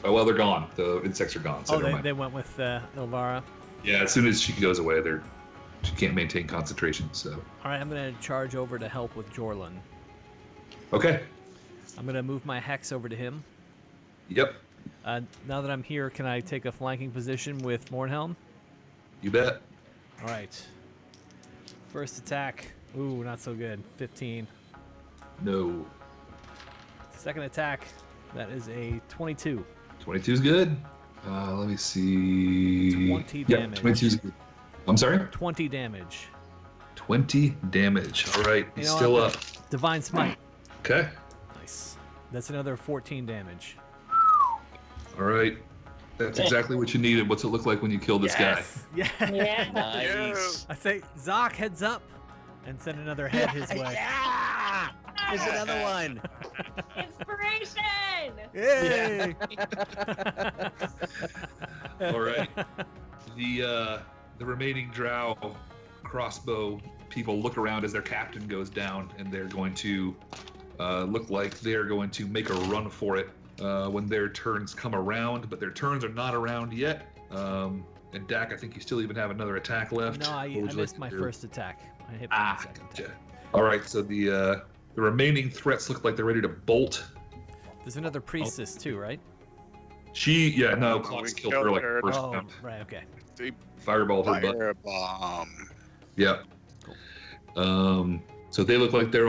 Oh, well, they're gone. The insects are gone. So they went with Ilvara. Yeah, as soon as she goes away, she can't maintain concentration, so... All right, I'm going to charge over to help with Jorlin. Okay. I'm going to move my Hex over to him. Yep. Now that I'm here, can I take a flanking position with Mornhelm? You bet. All right. First attack. Ooh, not so good. 15. No. Second attack. That is a 22. 22 is good. Let me see. 20 damage. 22 is good. I'm sorry? 20 damage. 20 damage. All right. He's still up. Divine Smite. Okay. Nice. That's another 14 damage. All right. That's exactly what you needed. What's it look like when you kill this guy? Yeah. Yeah. Nice. I say, Zoc, heads up, and send another head his way. Yeah! There's another one. Inspiration! Yay! All right. The remaining drow crossbow people look around as their captain goes down, and they're going to look like they're going to make a run for it when their turns come around, but their turns are not around yet. And Dak, I think you still even have another attack left. No, I missed my first attack. I hit my second attack. All right, so the remaining threats look like they're ready to bolt. There's another priestess too, right? Clocks killed her like first Oh, round. right, okay. Fireball her butt. Firebomb. Yeah. So they look like the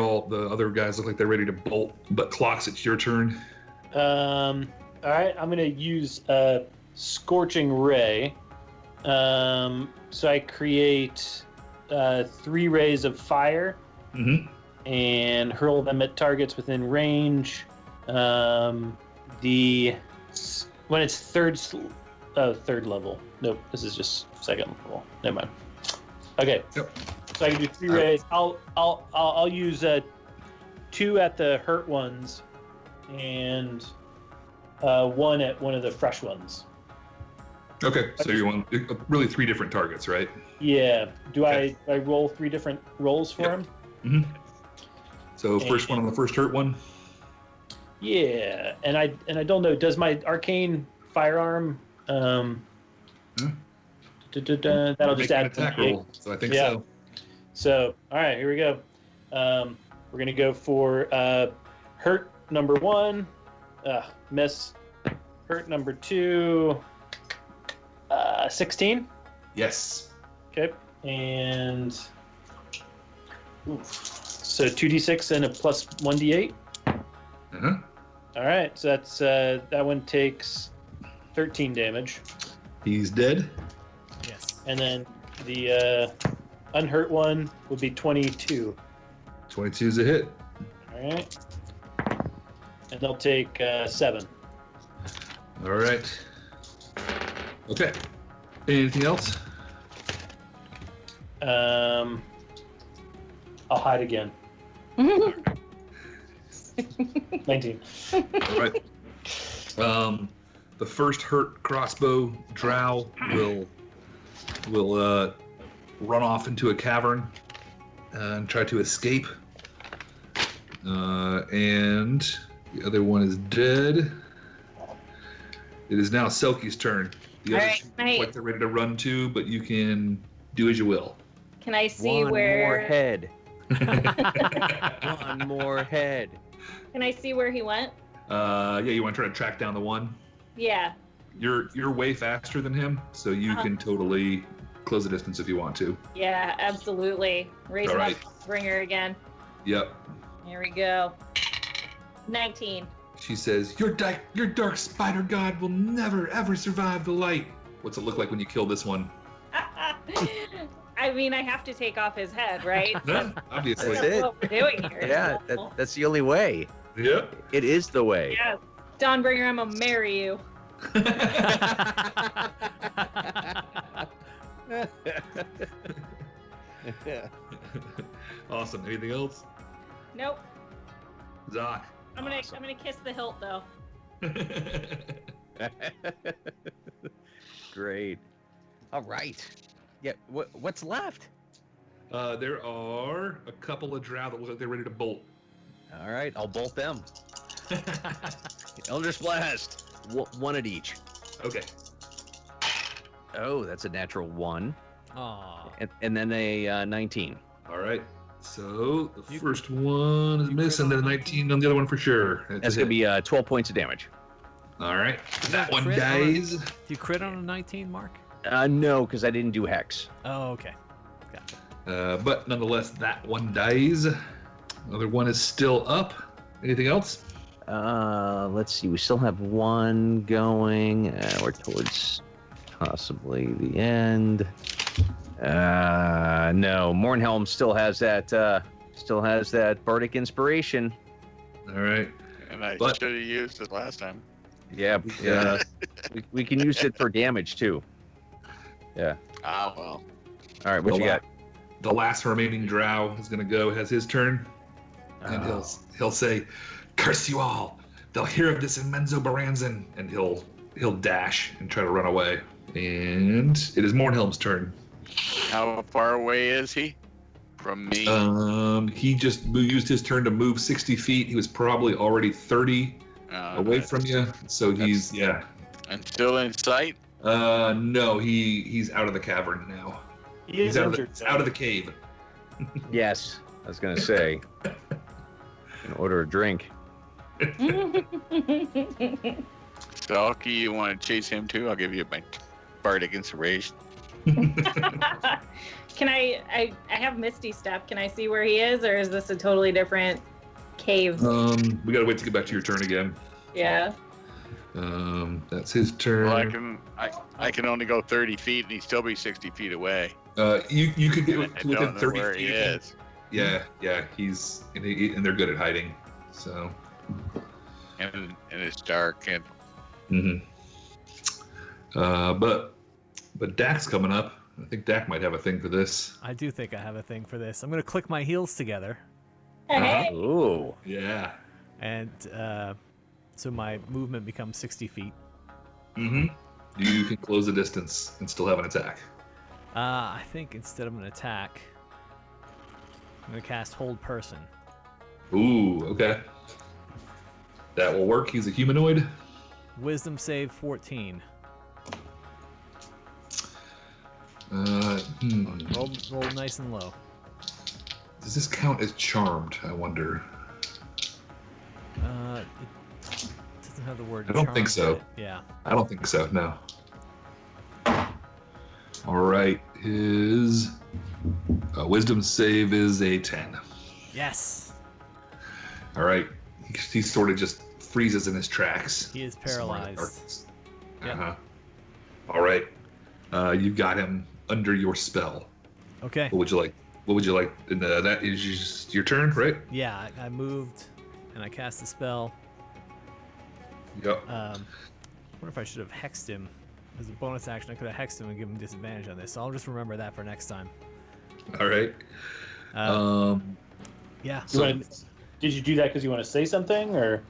other guys look like they're ready to bolt. But Clocks, it's your turn. All right, I'm gonna use Scorching Ray. So I create 3 rays of fire and hurl them at targets within range. When it's third level. Nope, this is just second level. Never mind. Okay. Yep. So I can do 3 rays. I'll use 2 at the hurt ones and 1 at one of the fresh ones. Okay, so you want really 3 different targets, right? Yeah. Do Okay. I roll 3 different rolls for him? Mm-hmm. So first one on the first hurt one. Yeah, and I don't know. Does my arcane firearm? That'll Make just an add attack 1d8. roll. So I think Yeah. so. So all right, here we go. We're gonna go for hurt number 1. Miss. Hurt number 2. 16. Yes. Okay, and so 2d6 and a plus 1d8. Uh-huh. All right, so that's that one takes 13 damage. He's dead. Yes. And then the unhurt one would be 22. 22 is a hit. All right. And they'll take 7. All right. Okay. Anything else? I'll hide again. 19. All right. The first hurt crossbow drow will run off into a cavern and try to escape. And the other one is dead. It is now Selkie's turn. The other two look like they're ready to run too, but you can do as you will. Can I see One where? more head. One more head. Can I see where he went? Yeah, you want to try to track down the one? Yeah. You're way faster than him, so you can totally close the distance if you want to. Yeah, absolutely. Raise All him right. up, bring her again. Yep. Here we go. 19. She says, your dark spider god will never ever survive the light. What's it look like when you kill this one? I mean, I have to take off his head, right? Yeah, obviously. That's it. What we're doing here. Yeah, that's the only way. Yep. It is the way. Yeah. Dawnbringer, I'm gonna marry you. Awesome. Anything else? Nope. Zoc. I'm gonna kiss the hilt though. Great. All right. Yeah. What's left? There are a couple of drow that look like they're ready to bolt. All right. I'll bolt them. Eldritch Blast. One at each. Okay. Oh, that's a natural 1. Aw. And then a 19. All right. So the first one is miss, and then 19 on the other one for sure. That's going to be 12 points of damage. All right. That one Crit dies. Do you crit on a 19, Mark? No, because I didn't do Hex. Oh, okay. Gotcha. But nonetheless, that one dies. Another one is still up. Anything else? Let's see. We still have one going. We're towards possibly the end. No. Mornhelm still has that bardic inspiration. All right. And I But- should have used it last time. Yeah. we can use it for damage too. Yeah. Ah, well. All right. What you got? The last remaining drow is going to go. Has his turn, and he'll say, "Curse you all! They'll hear of this in Menzo Baranzan," and he'll dash and try to run away. And it is Mornhelm's turn. How far away is he from me? He just used his turn to move 60 feet. He was probably already 30 away from you, so he's And still in sight? No, he's out of the cavern now. He's injured. Out of the cave. Yes. I was gonna say. Can order a drink. Selkie, you want to chase him too? I'll give you my bardic inspiration. Can I have Misty Step. Can I see where he is, or is this a totally different cave? We gotta wait to get back to your turn again. Yeah. That's his turn. Well, I can only go 30 feet, and he'd still be 60 feet away. You could get I within don't know 30 where feet. he is. Yeah, he's and they're good at hiding. So. And it's dark, and But Dak's coming up. I think Dak might have a thing for this. I do think I have a thing for this. I'm going to click my heels together. Hey. Ooh. Yeah. And so my movement becomes 60 feet. You can close the distance and still have an attack. I think instead of an attack, I'm going to cast Hold Person. Ooh, okay. That will work. He's a humanoid. Wisdom save 14. Roll nice and low. Does this count as charmed? I wonder. It doesn't have the word I don't charmed think so. in it. Yeah. I don't think so. No. All right. His wisdom save is a 10. Yes. All right. He sort of just freezes in his tracks. He is paralyzed. Uh-huh. All right. You've got him under your spell. Okay. What would you like? What would you like? And that is just your turn, right? Yeah, I moved, and I cast the spell. Yep. I wonder if I should have hexed him. As a bonus action, I could have hexed him and given him disadvantage on this. So I'll just remember that for next time. All right. Yeah. Did you do that because you want to say something, or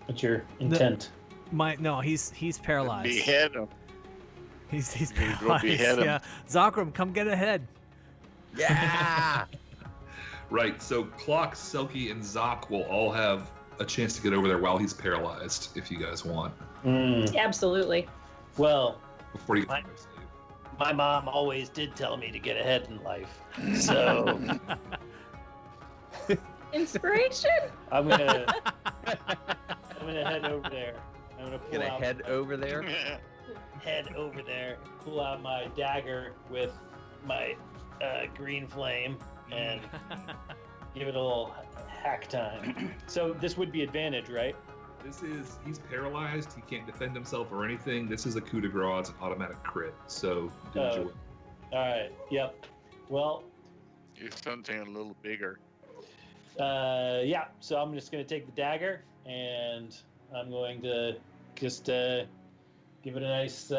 what's your intent? No, he's paralyzed. Behead him. He's go paralyzed. behead him. Yeah. Zakram, come get ahead. Yeah. Right. So Clock, Selkie, and Zoc will all have a chance to get over there while he's paralyzed, if you guys want. Absolutely. Well, Before you. my mom always did tell me to get ahead in life, so Inspiration? I'm gonna head over there. I'm gonna pull Gonna out head over there. pull out my dagger with my green flame, and give it a little hack time. So this would be advantage, right? He's paralyzed. He can't defend himself or anything. This is a coup de grace. It's an automatic crit. So do what you want. All right. Yep. Well, Do something a little bigger. yeah. So I'm just gonna take the dagger, and I'm going to just give it a nice,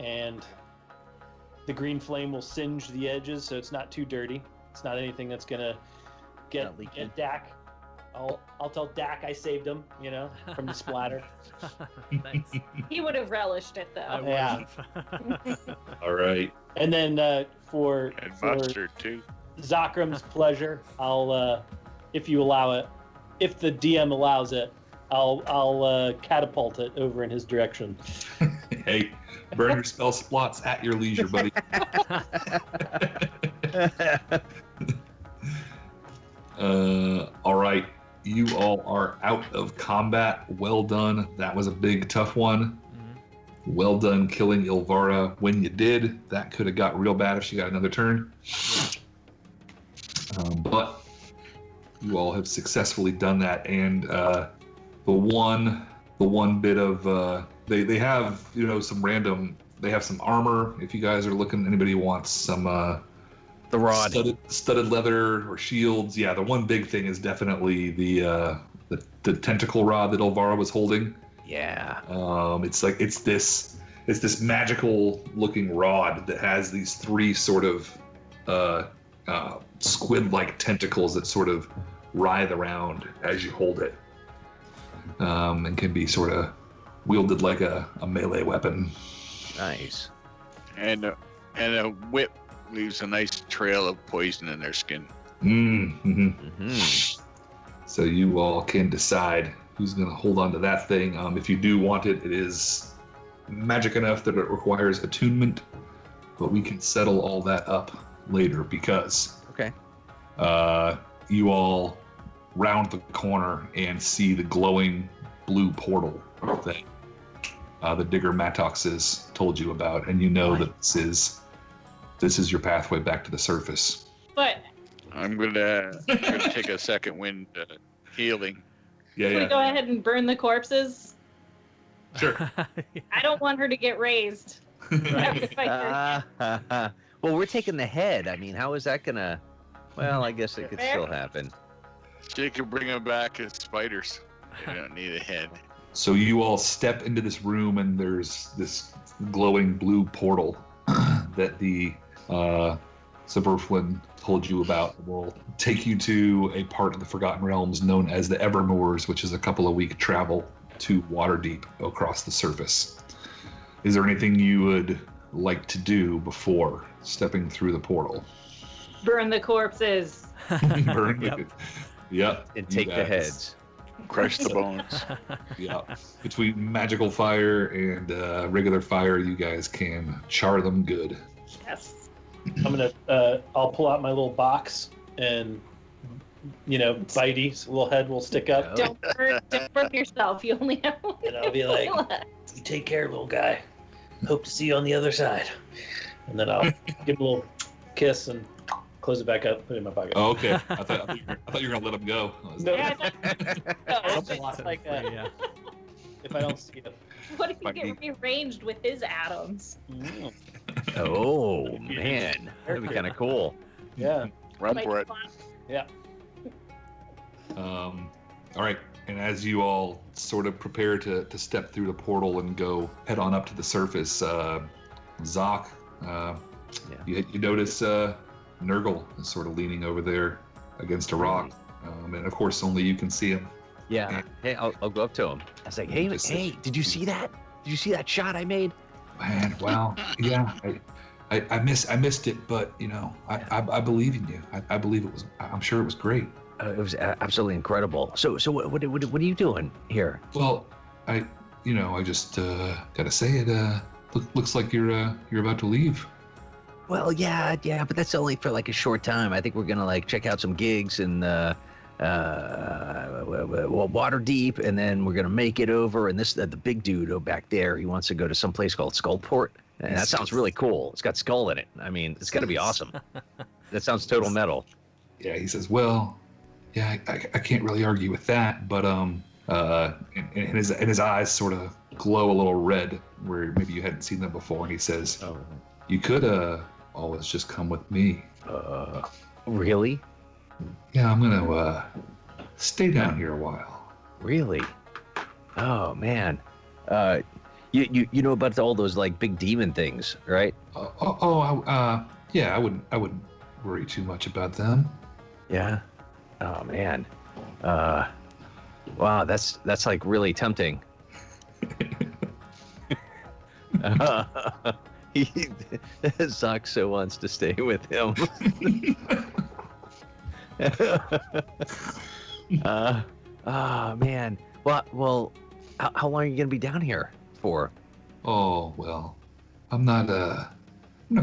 and the green flame will singe the edges, so it's not too dirty. It's not anything that's gonna get Dak. I'll tell Dak I saved him, from the splatter. Thanks. He would have relished it, though. I would Yeah. have. All right. And then for And mustard, too. Zakram's pleasure, I'll, if you allow it, if the DM allows it, I'll catapult it over in his direction. Hey, burn your spell slots at your leisure, buddy. All right. You all are out of combat. Well done. That was a big, tough one. Mm-hmm. Well done killing Ilvara when you did. That could have got real bad if she got another turn. But you all have successfully done that. And the one bit of they have some random. They have some armor. If you guys are looking, anybody wants some The rod. studded leather or shields. Yeah, the one big thing is definitely the tentacle rod that Elvara was holding. Yeah. It's this magical looking rod that has these three sort of squid-like tentacles that sort of writhe around as you hold it, and can be sort of wielded like a melee weapon. Nice. And a whip leaves a nice trail of poison in their skin. Mm-hmm. Mm-hmm. So you all can decide who's going to hold on to that thing. If you do want it, it is magic enough that it requires attunement, but we can settle all that up later because Okay. You all round the corner and see the glowing blue portal that the Digger Mattoxes told you about, and you know that this is your pathway back to the surface. But I'm gonna take a second wind healing. can we go ahead and burn the corpses? Sure. I don't want her to get raised. After I fight her. Well, we're taking the head. I mean, how is that gonna? Well, I guess it could still happen. She can bring them back as spiders. They don't need a head. So you all step into this room, and there's this glowing blue portal that the Suburflin told you about. Will take you to a part of the Forgotten Realms known as the Evermoors, which is a couple of week travel to Waterdeep across the surface. Is there anything you would like to do before stepping through the portal? Burn the corpses. Burn Yep. it. Yep. And you take the guys. heads. Crush the bones. Yeah. Between magical fire and regular fire, you guys can char them good. Yes. I'm gonna I'll pull out my little box, and Bitey's little head will stick up, Don't burn yourself. You only have one. and I'll be like, "You take care, little guy. Hope to see you on the other side." And then I'll give him a little kiss and close it back up, put it in my pocket. Oh, okay. I thought you were gonna let him go. No. Yeah, It's like Yeah. if I don't see it. What if you get rearranged with his atoms? Oh man, that'd be kind of cool. Yeah. Run Might for be it. fun. Yeah. All right. And as you all sort of prepare to step through the portal and go head on up to the surface, Zoc, you notice Nurgle is sort of leaning over there against a rock. And of course, only you can see him. Yeah. Hey, I'll go up to him. I was like, hey, did you see that? Did you see that shot I made? Man, well, yeah, I missed it, but you know, I believe in you. I believe it was. I'm sure it was great. It was absolutely incredible. So what are you doing here? Well, I just gotta say it. Looks like you're about to leave. Well, yeah, but that's only for like a short time. I think we're gonna like check out some gigs and water deep, and then we're gonna make it over. And the big dude back there, he wants to go to some place called Skullport, and that sounds really cool. It's got skull in it. I mean, it's gonna be awesome. That sounds total metal. Yeah, he says, well, yeah, I can't really argue with that, but and his eyes sort of glow a little red, where maybe you hadn't seen them before, and he says, you could always just come with me. Really? Yeah, I'm gonna stay down here a while. Really? Oh man. You know about all those like big demon things, right? Yeah, I wouldn't worry too much about them. Yeah. Oh man. Wow, that's like really tempting. Zoc so wants to stay with him. Oh man. Well, how long are you gonna be down here for? Oh well, I'm not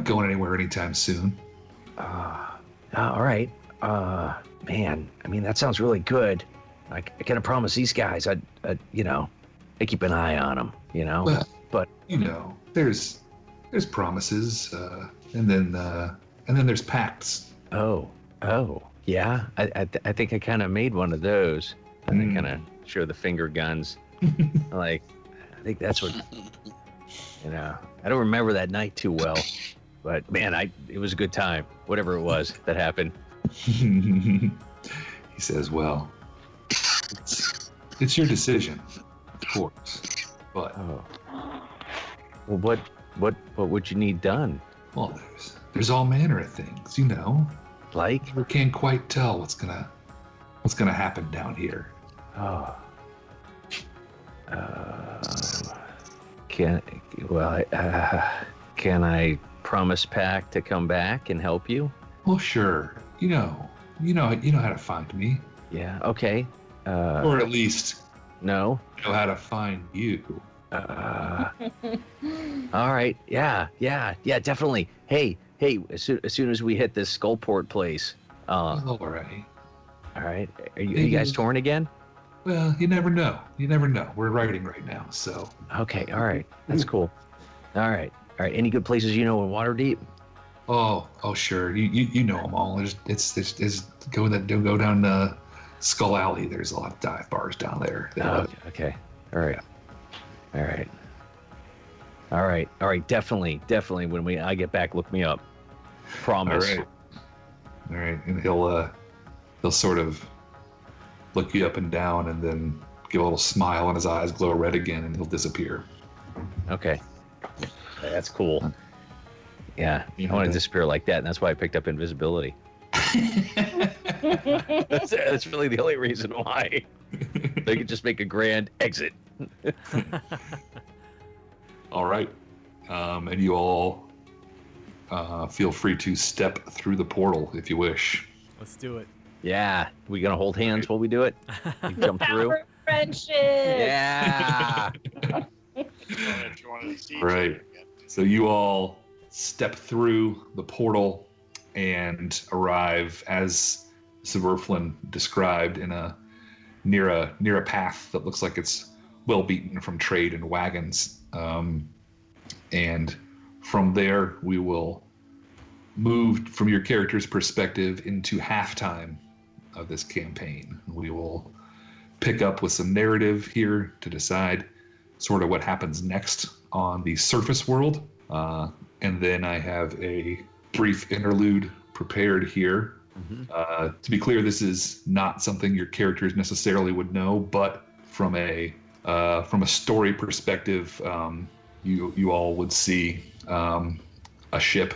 going anywhere anytime soon. All right. Man, I mean that sounds really good. I can't promise these guys. I keep an eye on them. Well, but there's promises, and then there's pacts. Oh, yeah. I think I kind of made one of those. And I kind of show the finger guns. I think that's what. I don't remember that night too well, but man, it was a good time. Whatever it was that happened. He says, "Well, it's your decision, of course, but." Well, what would you need done? Well, there's all manner of things, Like? We can't quite tell what's gonna happen down here. Oh. Can I promise Pack to come back and help you? Well, sure. You know how to find me. Yeah. Okay. Or at least no. Know how to find you. All right. Yeah. Definitely. Hey. As soon as we hit this Skullport place. All right. All right. Are you guys torn again? Well, you never know. We're writing right now, so. Okay. All right. That's cool. All right. Any good places in Waterdeep? Oh, sure. You know them all. It's go down the Skull Alley. There's a lot of dive bars down there. Okay. All right. Definitely. When I get back, look me up. Promise. All right. And he'll sort of look you up and down, and then give a little smile, and his eyes glow red again, and he'll disappear. Okay. That's cool. Yeah, I want to disappear like that, and that's why I picked up invisibility. That's really the only reason why. They could just make a grand exit. All right. And you all feel free to step through the portal if you wish. Let's do it. Yeah. We gonna hold hands while we do it? We jump through? Friendship. Yeah. Right. So you all step through the portal and arrive, as Severflin described, near a path that looks like it's well beaten from trade and wagons. And from there, we will move from your character's perspective into halftime of this campaign. We will pick up with some narrative here to decide sort of what happens next on the surface world. And then I have a brief interlude prepared here. To be clear, this is not something your characters necessarily would know, but from a story perspective, you all would see a ship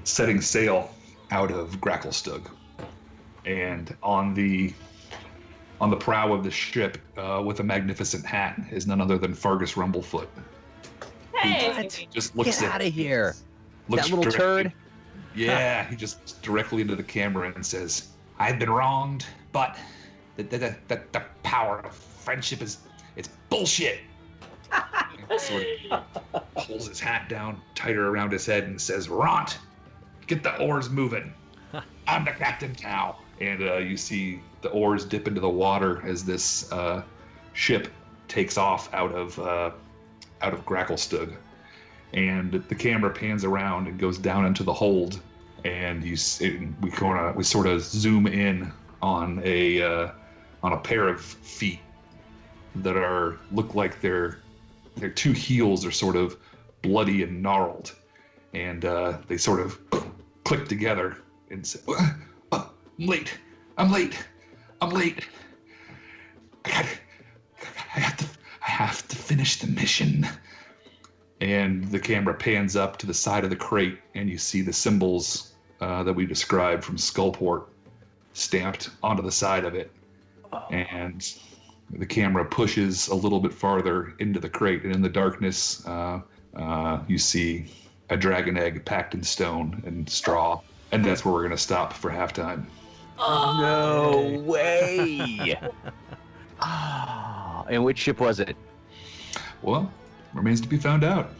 setting sail out of Gracklestug, and on the prow of the ship, with a magnificent hat, is none other than Fargus Rumblefoot. Hey! Just looks Get out of here. looks That little turd. Yeah, he just looks directly into the camera and says, "I've been wronged, but the power of friendship it's bullshit." And sort of pulls his hat down tighter around his head and says, "Ront, get the oars moving. I'm the captain now." And you see the oars dip into the water as this ship takes off out of Gracklestug. And the camera pans around and goes down into the hold, and we sort of zoom in on a pair of feet that look like their two heels are sort of bloody and gnarled, and they sort of click together and say, I'm late. I have to finish the mission." And the camera pans up to the side of the crate, and you see the symbols that we described from Skullport stamped onto the side of it. And the camera pushes a little bit farther into the crate, and in the darkness, you see a dragon egg packed in stone and straw. And that's where we're going to stop for halftime. No way. And which ship was it? Well, remains to be found out.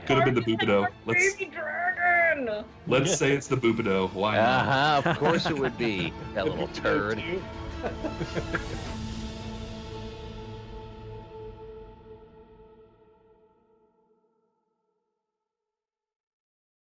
Could have been the Bubido. Baby dragon! Let's say it's the Bubido. Why not? Of course it would be. That little turd.